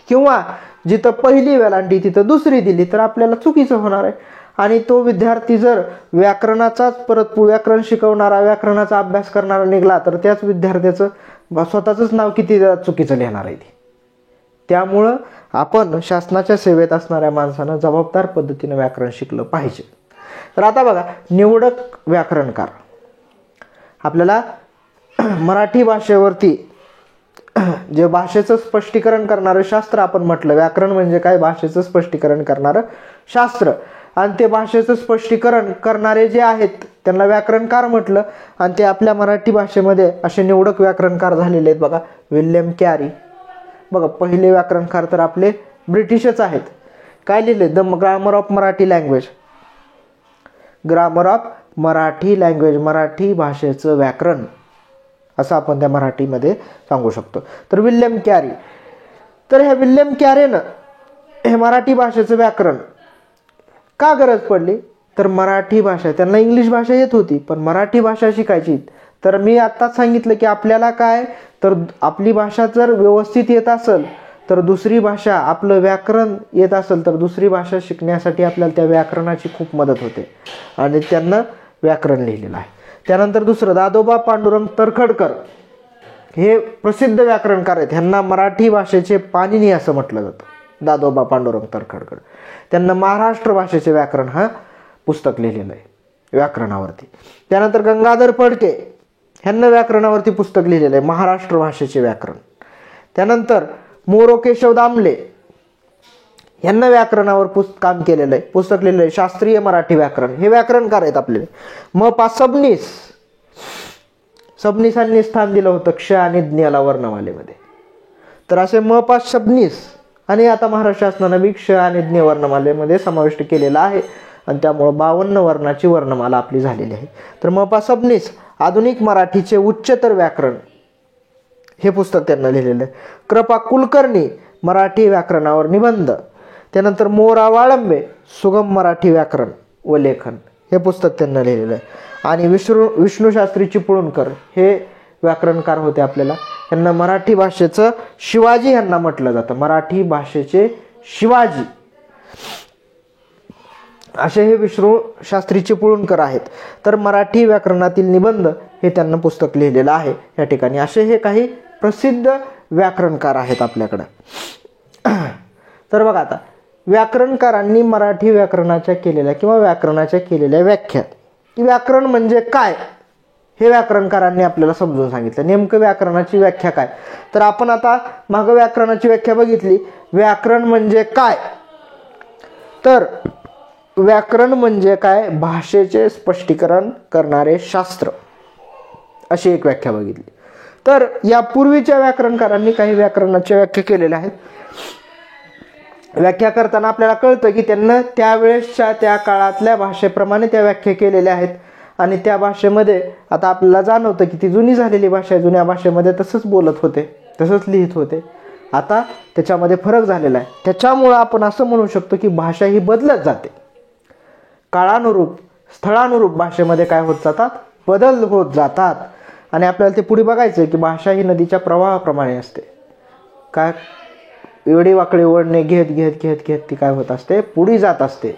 A: किंवा जिथं पहिली वेलांटी तिथं दुसरी दिली तर आपल्याला चुकीचं होणार आहे. आणि तो विद्यार्थी जर व्याकरणाचाच परत व्याकरण शिकवणारा, व्याकरणाचा अभ्यास करणारा निघाला तर त्याच विद्यार्थ्याचं स्वतःचंच नाव किती चुकीचं लिहिणार आहे. त्यामुळं आपण शासनाच्या सेवेत असणाऱ्या माणसानं जबाबदार पद्धतीनं व्याकरण शिकलं पाहिजे. तर आता बघा, निवडक व्याकरणकार. आपल्याला मराठी भाषेवरती जे भाषेचं स्पष्टीकरण करणारं शास्त्र आपण म्हटलं, व्याकरण म्हणजे काय, भाषेचं स्पष्टीकरण करणारं शास्त्र. आणि ते भाषेचं स्पष्टीकरण करणारे जे आहेत त्यांना व्याकरणकार म्हटलं. आणि ते आपल्या मराठी भाषेमध्ये असे निवडक व्याकरणकार झालेले आहेत. बघा, विल्यम कॅरी. बघा, पहिले व्याकरणकार तर आपले ब्रिटिशच आहेत. काय लिहिले, the grammar of Marathi language. Grammar of Marathi language, Marathi भाषेचं व्याकरण असं आपण त्या मराठीमध्ये सांगू शकतो. तर विल्यम कॅरी. तर ह्या विल्यम कॅरेनं हे मराठी भाषेचं व्याकरण का गरज पडली, तर मराठी भाषा, त्यांना इंग्लिश भाषा येत होती पण मराठी भाषा शिकायची. तर मी आत्ताच सांगितलं की आपल्याला काय, तर आपली भाषा जर व्यवस्थित येत असेल तर दुसरी भाषा, आपलं व्याकरण येत असेल तर दुसरी भाषा शिकण्यासाठी आपल्याला त्या व्याकरणाची खूप मदत होते. आणि त्यांना व्याकरण लिहिलेलं आहे. त्यानंतर दुसरं, दादोबा पांडुरंग तरखडकर. हे प्रसिद्ध व्याकरणकार आहेत. ह्यांना मराठी भाषेचे पाणिनी असं म्हटलं जातं, दादोबा पांडुरंग तरखडकर. त्यांना महाराष्ट्र भाषेचे व्याकरण हा पुस्तक लिहिलेलं आहे, व्याकरणावरती. त्यानंतर गंगाधर फडके, ह्यांना व्याकरणावरती पुस्तक लिहिलेलं आहे, महाराष्ट्र भाषेचे व्याकरण. त्यानंतर मोरो केशव दामले, यांना व्याकरणावर काम केलेलं आहे, पुस्तक लिहिलेलं आहे, शास्त्रीय मराठी व्याकरण. हे व्याकरणकार आहेत आपले. म.पा. सबनीसांनी स्थान दिलं होतं क्ष आणि ज्ञाला वर्णमालेमध्ये. तर असे म.पा. सबनीस आणि आता महाराष्ट्र शासनानं बी क्ष आणि ज्ञ वर्णमालेमध्ये समाविष्ट केलेला आहे. आणि त्यामुळं 52 वर्णाची वर्णमाला आपली झालेली आहे. तर म.पा. सबनीस, आधुनिक मराठीचे उच्चतर व्याकरण, हे पुस्तक त्यांना लिहिलेलं आहे. कृपा कुलकर्णी, मराठी व्याकरणावर निबंध. त्यानंतर मोरा वाळंबे, सुगम मराठी व्याकरण व लेखन, हे पुस्तक त्यांना लिहिलेलं आहे. आणि विष्णुशास्त्री चिपळूणकर हे व्याकरणकार होते आपल्याला. यांना मराठी भाषेचं शिवाजी यांना म्हटलं जातं, मराठी भाषेचे शिवाजी असे हे विष्णुशास्त्री चिपळूणकर आहेत. तर मराठी व्याकरणातील निबंध हे त्यांना पुस्तक लिहिलेलं आहे या ठिकाणी. असे हे काही प्रसिद्ध व्याकरणकार आहेत आपल्याकडं. तर बघा, आता व्याकरणकारांनी मराठी व्याकरणाच्या केलेल्या किंवा व्याकरणाच्या केलेल्या व्याख्या. व्याकरण म्हणजे काय हे व्याकरणकारांनी आपल्याला समजून सांगितलं. नेमकं व्याकरणाची व्याख्या काय, तर आपण आता मागं व्याकरणाची व्याख्या बघितली. व्याकरण म्हणजे काय, तर व्याकरण म्हणजे काय, भाषेचे स्पष्टीकरण करणारे शास्त्र, अशी एक व्याख्या बघितली. तर या पूर्वीच्या व्याकरणकारांनी काही व्याकरणाच्या व्याख्या केलेल्या आहेत. व्याख्या करताना आपल्याला कळतं की त्यांना त्यावेळेसच्या त्या काळातल्या भाषेप्रमाणे त्या व्याख्या केलेल्या आहेत. आणि त्या भाषेमध्ये आता आपल्याला जाणवतं की ती जुनी झालेली भाषा आहे. जुन्या भाषेमध्ये तसंच बोलत होते, तसंच लिहित होते. आता त्याच्यामध्ये फरक झालेला आहे. त्याच्यामुळं आपण असं म्हणू शकतो की भाषा ही बदलत जाते. काळानुरूप, स्थळानुरूप भाषेमध्ये काय होत जातात, बदल होत जातात. आणि आपल्याला ते पुढे बघायचं आहे की भाषा ही नदीच्या प्रवाहाप्रमाणे असते. काय एवढी वाकडी ओढणे घेत घेत घेत घेत ती काय होत असते, पुढे जात असते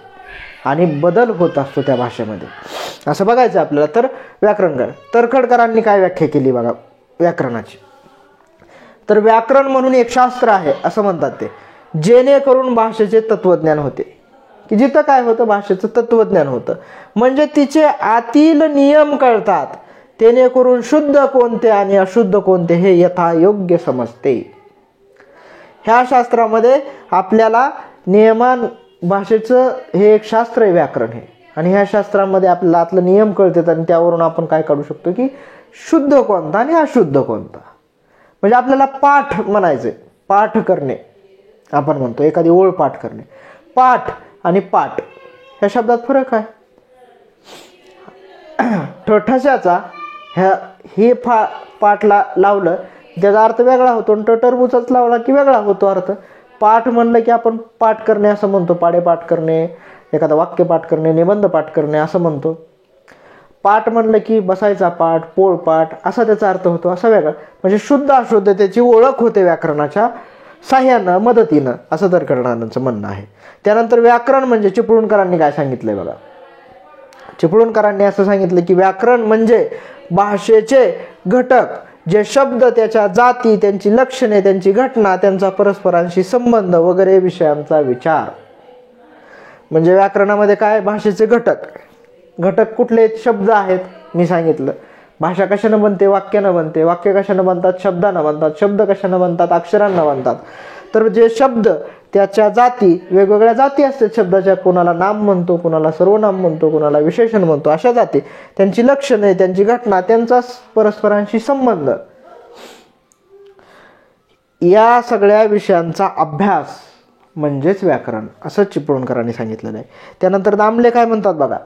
A: आणि बदल होत असतो त्या भाषेमध्ये, असं बघायचं आपल्याला. तर व्याकरणकार तर्खडकरांनी काय व्याख्या केली बघा व्याकरणाची. तर व्याकरण म्हणून एक शास्त्र आहे असं म्हणतात ते, जेणेकरून भाषेचे तत्वज्ञान होते. की जिथं काय होतं, भाषेचं तत्वज्ञान होतं, म्हणजे तिचे आतील नियम कळतात. जेणेकरून शुद्ध कोणते आणि अशुद्ध कोणते हे यथायोग्य समजते. ह्या शास्त्रामध्ये आपल्याला नियमान, भाषेचं हे एक शास्त्र आहे व्याकरण हे. आणि ह्या शास्त्रामध्ये आपल्याला आतलं नियम कळतात आणि त्यावरून आपण काय काढू शकतो की शुद्ध कोणता आणि अशुद्ध कोणता. म्हणजे आपल्याला पाठ म्हणायचे, पाठ करणे आपण म्हणतो, एखादी ओळ पाठ करणे. पाठ आणि पाठ ह्या शब्दात फरक आहे. ठशाचा हे पाठला लावलं त्याचा अर्थ वेगळा होतो आणि टरबूचाच लावला की वेगळा होतो अर्थ. पाठ म्हणलं की आपण पाठ करणे असं म्हणतो, पाडे पाठ करणे, एखादा वाक्य पाठ करणे, निबंध पाठ करणे असं म्हणतो. पाठ म्हणलं की बसायचा पाठ, पोळ पाठ असा त्याचा अर्थ होतो, असा वेगळा. म्हणजे शुद्ध अशुद्ध त्याची ओळख होते व्याकरणाच्या साह्यानं, मदतीनं, असं तर्खडकरांचं म्हणणं आहे. त्यानंतर व्याकरण म्हणजे चिपळूणकरांनी काय सांगितलंय बघा. चिपळूणकरांनी असं सांगितलं की व्याकरण म्हणजे भाषेचे घटक, जे शब्द, त्याच्या जाती, त्यांची लक्षणे, त्यांची घटना, त्यांचा परस्परांशी संबंध वगैरे विषयांचा विचार. म्हणजे व्याकरणामध्ये काय, भाषेचे घटक. घटक कुठले शब्द आहेत मी सांगितलं. भाषा कशानं बनते, वाक्यानं बनते. वाक्य कशानं बनतात, शब्दानं बनतात. शब्द कशानं बनतात, अक्षरांना बनतात. तर जे शब्द, त्याच्या जाती, वेगवेगळ्या जाती असतात शब्दाच्या. कोणाला नाम म्हणतो, कोणाला सर्वनाम म्हणतो, कोणाला विशेषण म्हणतो, अशा जाती. त्यांची लक्षणे, त्यांची घटना, त्यांचा परस्परांशी संबंध, या सगळ्या विषयांचा अभ्यास म्हणजेच व्याकरण, असं चिपळूणकरांनी सांगितलेलं आहे. त्यानंतर दामले काय म्हणतात बघा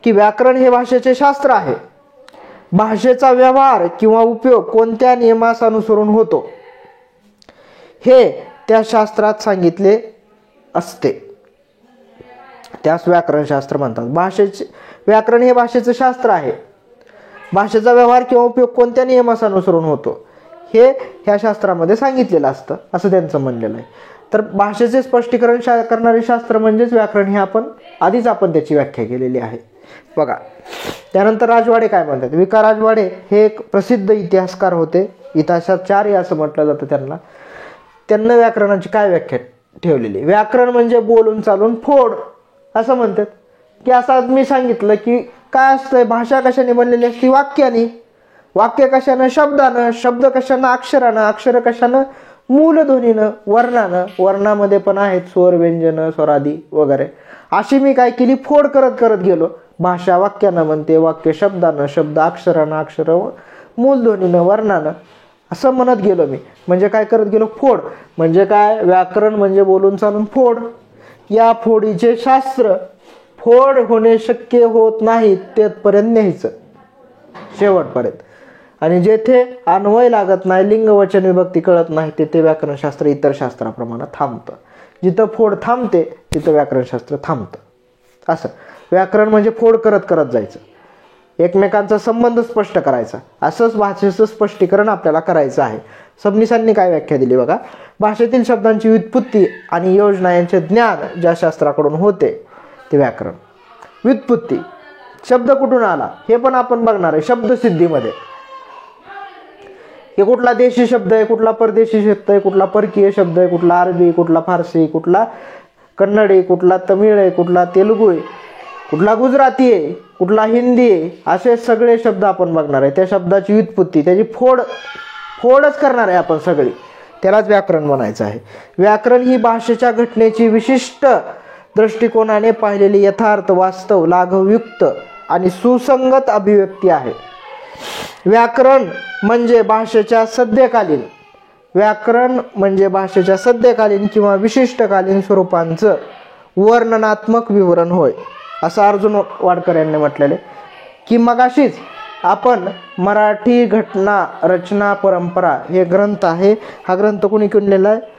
A: की व्याकरण हे भाषेचे शास्त्र आहे. भाषेचा व्यवहार किंवा उपयोग कोणत्या नियमास अनुसरून होतो हे त्या शास्त्रात सांगितले असते, त्यास व्याकरण शास्त्र म्हणतात. भाषेचे व्याकरण हे भाषेचं शास्त्र आहे. भाषेचा व्यवहार किंवा उपयोग कोणत्या नियमास अनुसरून होतो हे ह्या शास्त्रामध्ये सांगितलेलं असतं, असं त्यांचं म्हणलेलं आहे. तर भाषेचे स्पष्टीकरण करणारे शास्त्र म्हणजेच व्याकरण, हे आधीच आपण त्याची व्याख्या केलेली आहे बघा. त्यानंतर राजवाडे काय म्हणतात. विका राजवाडे हे एक प्रसिद्ध इतिहासकार होते, इतिहासाचार्य असं म्हटलं जातं त्यांना. त्यांना व्याकरणाची काय व्याख्या ठेवलेली, व्याकरण म्हणजे बोलून चालून फोड असं म्हणतात. की असं मी सांगितलं की काय असतंय, भाषा कशाने बनलेली असते, वाक्याने. वाक्य कशानं, शब्दानं. शब्द कशानं, अक्षरानं. अक्षर कशानं, मूलध्वनीनं, वर्णानं. वर्णामध्ये पण आहेत स्वर, व्यंजन, स्वरादी वगैरे. अशी मी काय केली, फोड करत करत गेलो. भाषा वाक्यानं बनते, वाक्य शब्दानं, शब्द अक्षरानं, अक्षर मूलध्वनीनं, वर्णानं, असं म्हणत गेलो मी. म्हणजे काय करत गेलो, फोड. म्हणजे काय, व्याकरण म्हणजे बोलून चालून फोड. या फोडीचे शास्त्र, फोड होणे शक्य होत नाही तेथपर्यंत न्यायचं शेवटपर्यंत. आणि जेथे अन्वय लागत नाही, लिंग वचन विभक्ती कळत नाही, तेथे व्याकरणशास्त्र इतर शास्त्राप्रमाणे थांबतं. जिथं फोड थांबते तिथं व्याकरणशास्त्र थांबतं. असं व्याकरण म्हणजे फोड करत करत जायचं, एकमेकांचा संबंध स्पष्ट करायचा. असंच भाषेचं स्पष्टीकरण आपल्याला करायचं आहे. सबनीसांनी काय व्याख्या दिली बघा. भाषेतील शब्दांची व्युत्पत्ती आणि योजना यांचे ज्ञान ज्या शास्त्राकडून होते ते व्याकरण. व्युत्पत्ती, शब्द कुठून आला हे पण आपण बघणार आहे. शब्दसिद्धीमध्ये हे कुठला देशी शब्द आहे, कुठला परदेशी शब्द आहे, कुठला परकीय शब्द आहे, कुठला अरबी, कुठला फारसी, कुठला कन्नडी, कुठला तमिळ आहे, कुठला तेलुगू आहे, कुठला गुजराती आहे, कुठला हिंदी आहे, असे सगळे शब्द आपण बघणार आहे. त्या शब्दाची व्युत्पत्ती, त्याची फोडच करणार आहे आपण सगळी. त्यालाच व्याकरण म्हणायचं आहे. व्याकरण ही भाषेच्या घटनेची विशिष्ट दृष्टिकोनाने पाहिलेली यथार्थ, वास्तव, लाघवयुक्त आणि सुसंगत अभिव्यक्ती आहे. व्याकरण म्हणजे भाषेच्या सद्यकालीन किंवा विशिष्टकालीन स्वरूपांचं वर्णनात्मक विवरण होय, असं अर्जुन वाडकर यांनी म्हटलेले. की मगाशीच आपण मराठी घटना रचना परंपरा हे ग्रंथ आहे. हा ग्रंथ कोणी लिहिलेला आहे?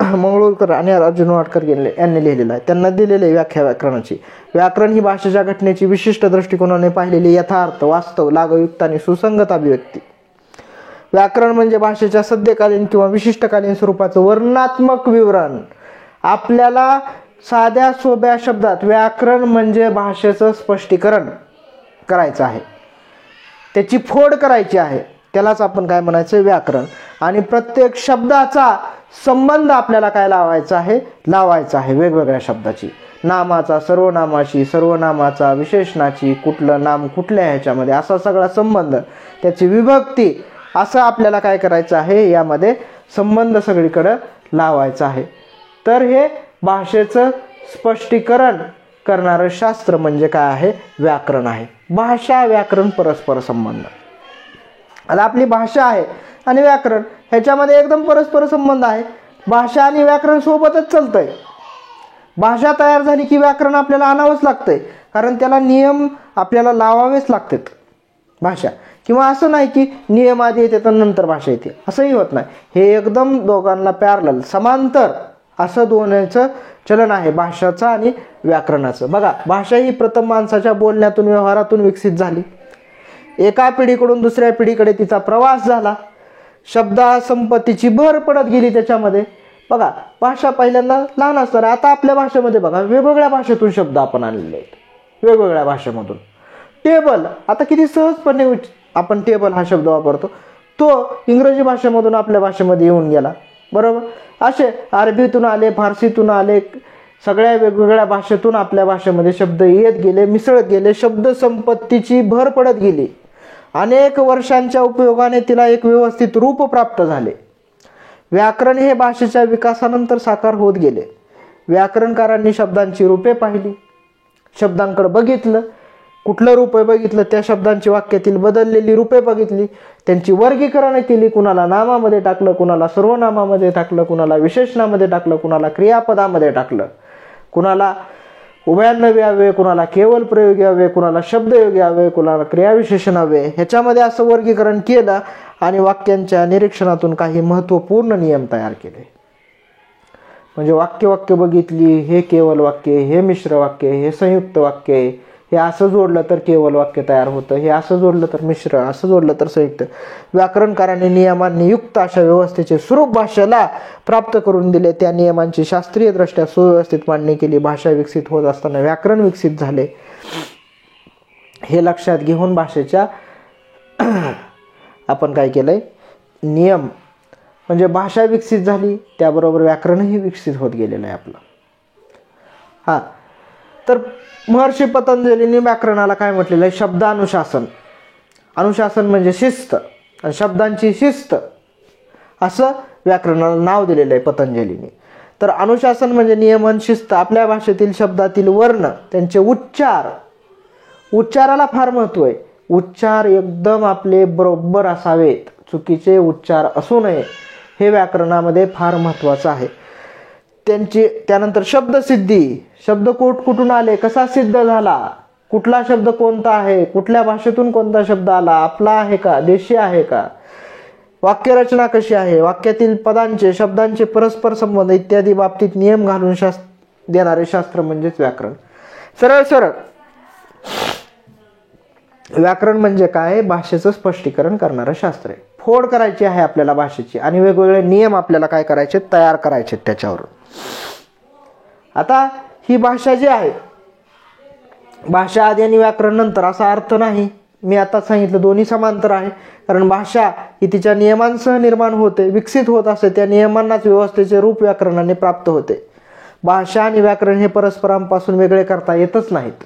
A: मंगळूरकर आणि अर्जुन वाडकर यांनी लिहिलेला आहे. त्यांना दिलेली व्याख्या व्याकरणाची. व्याकरण ही भाषेच्या घटनेची विशिष्ट दृष्टिकोनाने पाहिलेली यथार्थ, वास्तव, लाघवयुक्त आणि सुसंगत अभिव्यक्ती. व्याकरण म्हणजे भाषेच्या सद्यकालीन किंवा विशिष्टकालीन स्वरूपाचं वर्णनात्मक विवरण. आपल्याला साध्या सोप्या शब्दात व्याकरण म्हणजे भाषेचं स्पष्टीकरण करायचं आहे, त्याची फोड करायची आहे. त्यालाच आपण काय म्हणायचं? व्याकरण. आणि प्रत्येक शब्दाचा संबंध आपल्याला काय लावायचा आहे वेगवेगळ्या शब्दाची, नामाचा सर्वनामाशी, सर्वनामाचा विशेषणाची, कुठलं नाम कुठल्या ह्याच्यामध्ये, असा सगळा संबंध, त्याची विभक्ती, असं आपल्याला काय करायचं आहे? यामध्ये संबंध सगळीकडे लावायचा आहे. तर हे भाषेचं स्पष्टीकरण करणारं शास्त्र म्हणजे काय आहे? व्याकरण आहे. भाषा व्याकरण परस्पर संबंध. आता आपली भाषा आहे आणि व्याकरण ह्याच्यामध्ये एकदम परस्पर संबंध आहे. भाषा आणि व्याकरण सोबतच चालतंय. भाषा तयार झाली की व्याकरण आपल्याला आणावंच लागतंय, कारण त्याला नियम आपल्याला लावावेच लागतात. भाषा किंवा असं नाही की नियम आधी येते तर नंतर भाषा येते, असंही होत नाही. हे एकदम दोघांना पॅरलल, समांतर असं दोन्हीचं चलन आहे, भाषाचं आणि व्याकरणाचं. बघा, भाषा ही प्रथम माणसाच्या बोलण्यातून, व्यवहारातून विकसित झाली. एका पिढीकडून दुसऱ्या पिढीकडे तिचा प्रवास झाला. शब्दसंपत्तीची भर पडत गेली त्याच्यामध्ये. बघा, भाषा पहिल्यांदा लहान असताना, आता आपल्या भाषेमध्ये बघा वेगवेगळ्या भाषेतून शब्द आपण आणलेले आहेत, वेगवेगळ्या भाषेमधून. टेबल, आता किती सहजपणे आपण टेबल हा शब्द वापरतो, तो इंग्रजी भाषेमधून आपल्या भाषेमध्ये येऊन गेला, बरोबर. असे अरबीतून आले, फारसीतून आले, सगळ्या वेगवेगळ्या भाषेतून आपल्या भाषेमध्ये शब्द येत गेले, मिसळत गेले. शब्दसंपत्तीची भर पडत गेली. अनेक वर्षांच्या उपयोगाने तिला एक व्यवस्थित रूप प्राप्त झाले. व्याकरण हे भाषेच्या विकासानंतर साकार होत गेले. व्याकरणकारांनी शब्दांची रूपे पाहिली, शब्दांकडे बघितलं, कुठलं रूप बघितलं, त्या शब्दांची वाक्यातील बदललेली रूपे बघितली, त्यांची वर्गीकरण केली. कुणाला नामामध्ये टाकलं, कुणाला सर्वनामामध्ये टाकलं, कुणाला विशेषणामध्ये टाकलं, कुणाला क्रियापदामध्ये टाकलं, कुणाला उभयान्वयी हवे, कुणाला केवळ प्रयोगी हवे, कुणाला शब्दयोगी हवे, कुणाला क्रियाविशेषण हवे. ह्याच्यामध्ये असं वर्गीकरण केलं आणि वाक्यांच्या निरीक्षणातून काही महत्त्वपूर्ण नियम तयार केले. म्हणजे वाक्य बघितली, हे केवळ वाक्य, हे मिश्र वाक्य, हे संयुक्त वाक्य, हे असं जोडलं तर केवळ वाक्य तयार होतं, हे असं जोडलं तर मिश्र, असं जोडलं तर संयुक्त. व्याकरणकारांनी नियमांनी युक्त अशा व्यवस्थेचे स्वरूप भाषेला प्राप्त करून दिले. त्या नियमांची शास्त्रीय दृष्ट्या सुव्यवस्थित मांडणी केली. भाषा विकसित होत असताना व्याकरण विकसित झाले. हे लक्षात घेऊन भाषेच्या आपण काय केलंय? नियम म्हणजे भाषा विकसित झाली, त्याबरोबर व्याकरणही विकसित होत गेलेलं आहे आपलं. हा, तर महर्षी पतंजलींनी व्याकरणाला काय म्हटलेलं आहे? शब्दानुशासन. अनुशासन म्हणजे शिस्त, आणि शब्दांची शिस्त असं व्याकरणाला नाव दिलेलं आहे पतंजलींनी. तर अनुशासन म्हणजे नियमन, शिस्त. आपल्या भाषेतील शब्दातील वर्ण, त्यांचे उच्चार, उच्चाराला फार महत्त्व आहे. उच्चार एकदम आपले बरोबर असावेत, चुकीचे उच्चार असू नये, हे व्याकरणामध्ये फार महत्त्वाचं आहे. त्यानंतर शब्दसिद्धी, शब्द कुठून आले, कसा सिद्ध झाला, कुठला शब्द कोणता आहे, कुठल्या भाषेतून कोणता शब्द आला, आपला आहे का, देशी आहे का, वाक्यरचना कशी आहे, वाक्यातील पदांचे, शब्दांचे परस्पर संबंध इत्यादी बाबतीत नियम घालून देणारे शास्त्र म्हणजेच व्याकरण. सरळ व्याकरण म्हणजे काय? भाषेचं स्पष्टीकरण करणारं शास्त्र आहे. फोड करायची आहे आपल्याला भाषेची आणि वेगवेगळे नियम आपल्याला काय करायचे? तयार करायचे त्याच्यावरून. आता ही भाषा जी आहे, भाषा आधी आणि व्याकरण नंतर असा अर्थ नाही. मी आता सांगितलं दोन्ही समांतर आहे, कारण भाषा ही तिच्या नियमांसह निर्माण होते, विकसित होत असते. त्या नियमांनाच व्यवस्थेचे रूप व्याकरणाने प्राप्त होते. भाषा आणि व्याकरण हे परस्परांपासून वेगळे करता येतच नाहीत.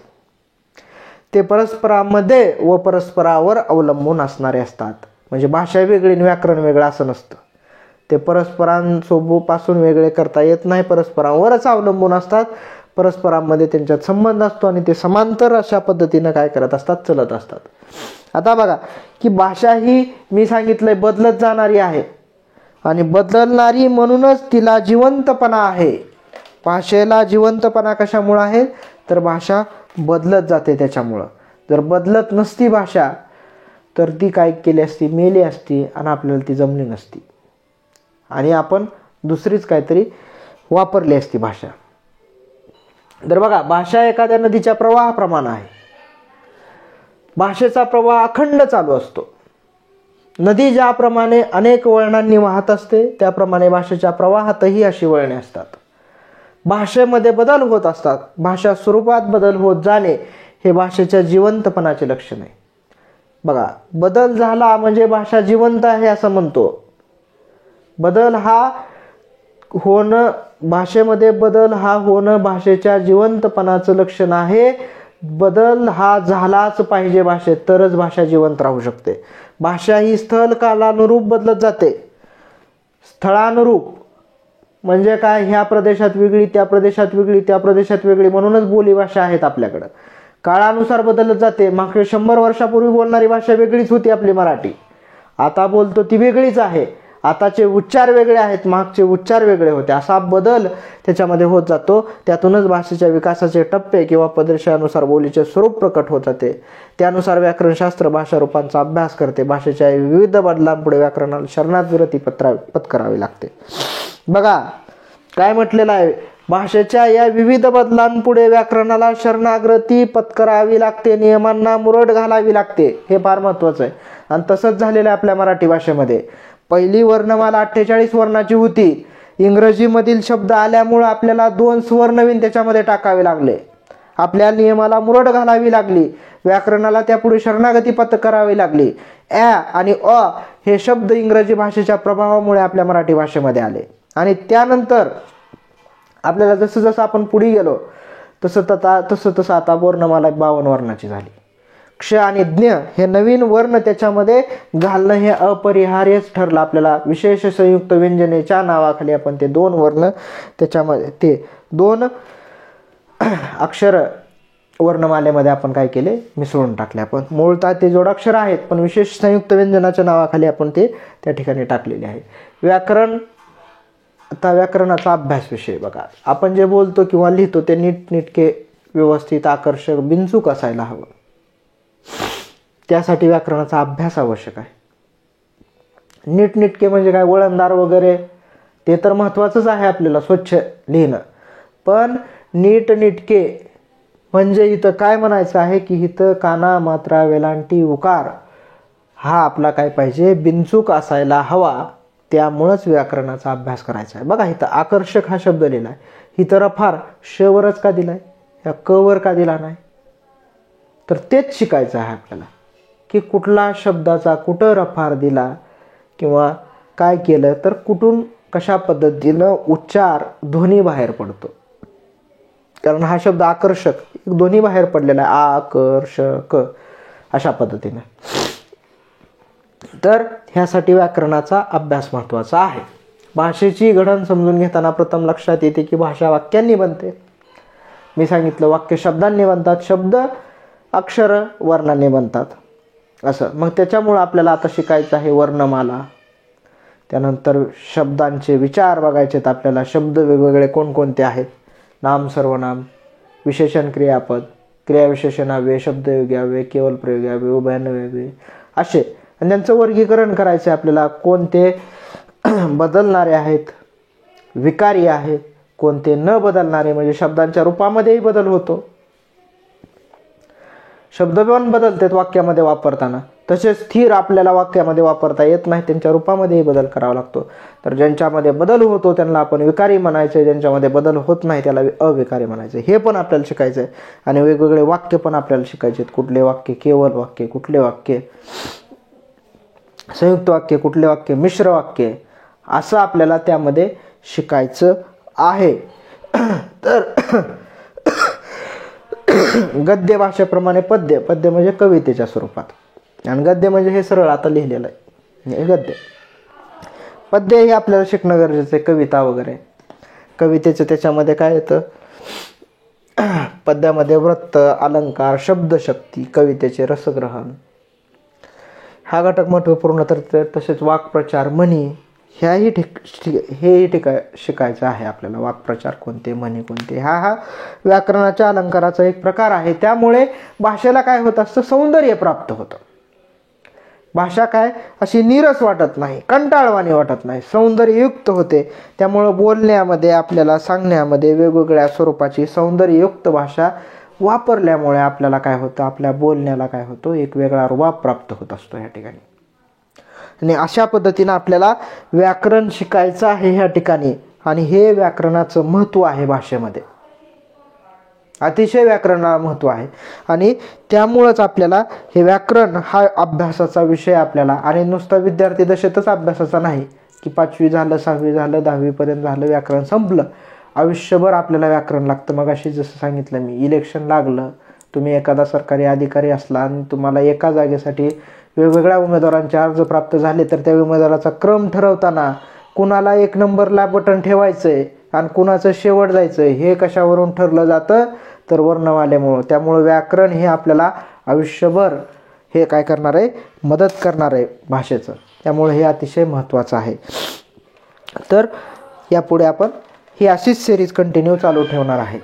A: ते परस्परामध्ये व परस्परावर अवलंबून असणारे असतात. म्हणजे भाषा वेगळी आणि व्याकरण वेगळं असं नसतं. ते परस्परांसोबत वेगळे करता येत नाही, परस्परांवरच अवलंबून असतात. परस्परांमध्ये त्यांच्यात संबंध असतो आणि ते समांतर अशा पद्धतीनं काय करत असतात, चलत असतात. आता बघा की भाषा ही मी सांगितलंय बदलत जाणारी आहे आणि बदलणारी म्हणूनच तिला जिवंतपणा आहे. भाषेला जिवंतपणा कशामुळे आहे तर भाषा बदलत जाते त्याच्यामुळं. जर बदलत नसती भाषा तर ती काय केली असती, मेली असती आणि आपल्याला ती जमली नसती आणि आपण दुसरीच काहीतरी वापरली असती भाषा. तर बघा भाषा एखाद्या नदीच्या प्रवाहाप्रमाणे आहे. भाषेचा प्रवाह अखंड चालू असतो. नदी ज्याप्रमाणे अनेक वळणांनी वाहत असते त्याप्रमाणे भाषेच्या प्रवाहातही अशी वळणे असतात. भाषेमध्ये बदल होत असतात. भाषा स्वरूपात बदल होत जाणे हे भाषेच्या जिवंतपणाचे लक्षण आहे. बघा बदल झाला म्हणजे भाषा जिवंत आहे असं म्हणतो. बदल हा होणं, भाषेमध्ये बदल हा होणं भाषेच्या जिवंतपणाचं लक्षण आहे. बदल हा झालाच पाहिजे भाषेत, तरच भाषा जिवंत राहू शकते. भाषा ही स्थळ कालानुरूप बदलत जाते. स्थळानुरूप म्हणजे काय, ह्या प्रदेशात वेगळी, त्या प्रदेशात वेगळी, त्या प्रदेशात वेगळी, म्हणूनच बोलीभाषा आहेत आपल्याकडं. काळानुसार बदलत जाते. मागच्या 100 वर्षापूर्वी बोलणारी भाषा वेगळीच होती आपली मराठी. आता बोलतो ती वेगळीच आहे. आताचे उच्चार वेगळे आहेत, मागचे उच्चार वेगळे होते. असा बदल त्याच्यामध्ये होत जातो. त्यातूनच भाषेच्या विकासाचे टप्पे किंवा प्रदेशानुसार बोलीचे स्वरूप प्रकट होत जाते. त्यानुसार व्याकरणशास्त्र भाषा रूपांचा अभ्यास करते. भाषेच्या विविध बदलांपुढे व्याकरणाला शरणागती पत्करावी लागते. बघा काय म्हटलेलं आहे, भाषेच्या या विविध बदलांपुढे व्याकरणाला शरणागती पत्करावी लागते, नियमांना मुरड घालावी लागते. हे फार महत्वाचं आहे आणि तसंच झालेलं आहे आपल्या मराठी भाषेमध्ये. पहिली वर्णमाला 48 वर्णाची होती. इंग्रजीमधील शब्द आल्यामुळे आपल्याला 2 स्वर नवीन त्याच्यामध्ये टाकावे लागले. आपल्या नियमाला मुरड घालावी लागली. व्याकरणाला त्यापुढे शरणागती पत्करावी लागली. ॲ आणि अ हे शब्द इंग्रजी भाषेच्या प्रभावामुळे आपल्या मराठी भाषेमध्ये आले आणि त्यानंतर आपल्याला जसं जसं आपण पुढे गेलो तसं आता वर्णमाला 52 वर्णाची झाली. क्ष आणि ज्ञ हे नवीन वर्ण त्याच्यामध्ये घालणं हे अपरिहार्यच ठरलं. आपल्याला विशेष संयुक्त व्यंजनेच्या नावाखाली आपण ते 2 वर्ण त्याच्यामध्ये, ते 2 अक्षर वर्णमालेमध्ये आपण काय केले, मिसळून टाकले. आपण मूळतः ते जोडाक्षर आहेत पण विशेष संयुक्त व्यंजनाच्या नावाखाली आपण ते त्या ठिकाणी टाकलेले आहे. व्याकरण, आता व्याकरणाचा अभ्यास विषय बघा. आपण जे बोलतो किंवा लिहितो ते नीटनेटके, व्यवस्थित, आकर्षक, बिनचूक असायला हवं. त्यासाठी व्याकरणाचा अभ्यास आवश्यक आहे. नीटनेटके म्हणजे काय, वळणदार वगैरे ते तर महत्त्वाचंच आहे आपल्याला स्वच्छ लिहिणं, पण नीटनेटके म्हणजे इथं काय म्हणायचं आहे की इथं काना, मात्रा, वेलांटी, उकार हा आपला काय पाहिजे, बिनचूक असायला हवा. त्यामुळंच व्याकरणाचा अभ्यास करायचा आहे. बघा इथं आकर्षक हा शब्द लिहिला आहे, इथं रफार श वरच का दिलाय, या क वर का दिला नाही, तर तेच शिकायचं आहे आपल्याला की कुठला शब्दाचा कुठं रफार दिला किंवा काय केलं तर कुठून कशा पद्धतीनं उच्चार, ध्वनी बाहेर पडतो. कारण हा शब्द आकर्षक ध्वनी बाहेर पडलेला आहे, आकर्षक अशा पद्धतीने. तर ह्यासाठी व्याकरणाचा अभ्यास महत्त्वाचा आहे. भाषेची घडण समजून घेताना प्रथम लक्षात येते की भाषा वाक्यांनी बनते. मी सांगितलं वाक्य शब्दांनी बनतात, शब्द अक्षर वर्णांनी बनतात असं. मग त्याच्यामुळं आपल्याला आता शिकायचं आहे वर्णमाला. त्यानंतर शब्दांचे विचार बघायचेत आपल्याला. शब्द वेगवेगळे कोणकोणते आहेत, नाम, सर्वनाम, विशेषण, क्रियापद, क्रियाविशेषणाव्यय, शब्दयोग्याव्यय, केवळ प्रयोगाव्यय, उभयान्वयाव्यय असे. आणि त्यांचं वर्गीकरण करायचं आहे आपल्याला. कोणते बदलणारे आहेत, विकारी आहेत, कोणते न बदलणारे, म्हणजे शब्दांच्या रूपामध्येही बदल होतो. शब्द पण बदलतात वाक्यामध्ये वापरताना, तसेच स्थिर आपल्याला वाक्यामध्ये वापरता येत नाही, त्यांच्या रूपामध्येही बदल करावा लागतो. तर ज्यांच्यामध्ये बदल होतो त्यांना आपण विकारी म्हणायचे, ज्यांच्यामध्ये बदल होत नाही त्याला अविकारी म्हणायचे. हे पण आपल्याला शिकायचं आहे. आणि वेगवेगळे वाक्य पण आपल्याला शिकायचे आहेत. कुठले वाक्य केवळ वाक्य, कुठले वाक्य संयुक्त वाक्य, कुठले वाक्य मिश्र वाक्य, असं आपल्याला त्यामध्ये शिकायचं आहे. तर गद्य भाषेप्रमाणे पद्य, पद्य म्हणजे कवितेच्या स्वरूपात, आणि गद्य म्हणजे हे सरळ आता लिहिलेलं आहे हे गद्य. पद्य हे आपल्याला शिकणं गरजेचं आहे, कविता वगैरे. कवितेचं त्याच्यामध्ये काय येतं, पद्यामध्ये वृत्त, अलंकार, शब्दशक्ती, कवितेचे रसग्रहण हा घटक महत्त्वपूर्ण. तर तसेच वाक्प्रचार, म्हणी ह्याही शिकायचं आहे आपल्याला. वाक्प्रचार कोणते, म्हणी कोणते, हा व्याकरणाच्या अलंकाराचा एक प्रकार आहे. त्यामुळे भाषेला काय होत असतं, सौंदर्य प्राप्त होतं. भाषा काय अशी नीरस वाटत नाही, कंटाळवाणी वाटत नाही, सौंदर्ययुक्त होते. त्यामुळं बोलण्यामध्ये, आपल्याला सांगण्यामध्ये वेगवेगळ्या स्वरूपाची सौंदर्ययुक्त भाषा वापरल्यामुळे आपल्याला काय होतं, आपल्या बोलण्याला काय होतं, एक वेगळा रुबाब प्राप्त होत असतो ह्या ठिकाणी. आणि अशा पद्धतीनं आपल्याला व्याकरण शिकायचं आहे ह्या ठिकाणी. आणि हे व्याकरणाचं महत्त्व आहे भाषेमध्ये, अतिशय व्याकरणाला महत्त्व आहे. आणि त्यामुळंच आपल्याला हे व्याकरण हा अभ्यासाचा विषय आपल्याला, आणि नुसता विद्यार्थी दशेतच अभ्यासाचा नाही की 5वी झालं, 6वी झालं, 10वीपर्यंत झालं, व्याकरण संपलं. आयुष्यभर आपल्याला व्याकरण लागतं. मग अशी जसं सांगितलं मी, इलेक्शन लागलं, तुम्ही एखादा सरकारी अधिकारी असला आणि तुम्हाला एका जागेसाठी वेगवेगळ्या उमेदवारांचे अर्ज प्राप्त झाले, तर त्या उमेदवाराचा क्रम ठरवताना कुणाला 1 नंबरला बटन ठेवायचं आहे आणि कुणाचं शेवट जायचं आहे, हे कशावरून ठरलं जातं, तर वर्णमालेमुळं. त्यामुळं व्याकरण हे आपल्याला आयुष्यभर हे काय करणार आहे, मदत करणार आहे भाषेचं. त्यामुळे हे अतिशय महत्त्वाचं आहे. तर यापुढे आपण ही अशीच सिरीज कंटिन्यू चालू ठेवणार आहे.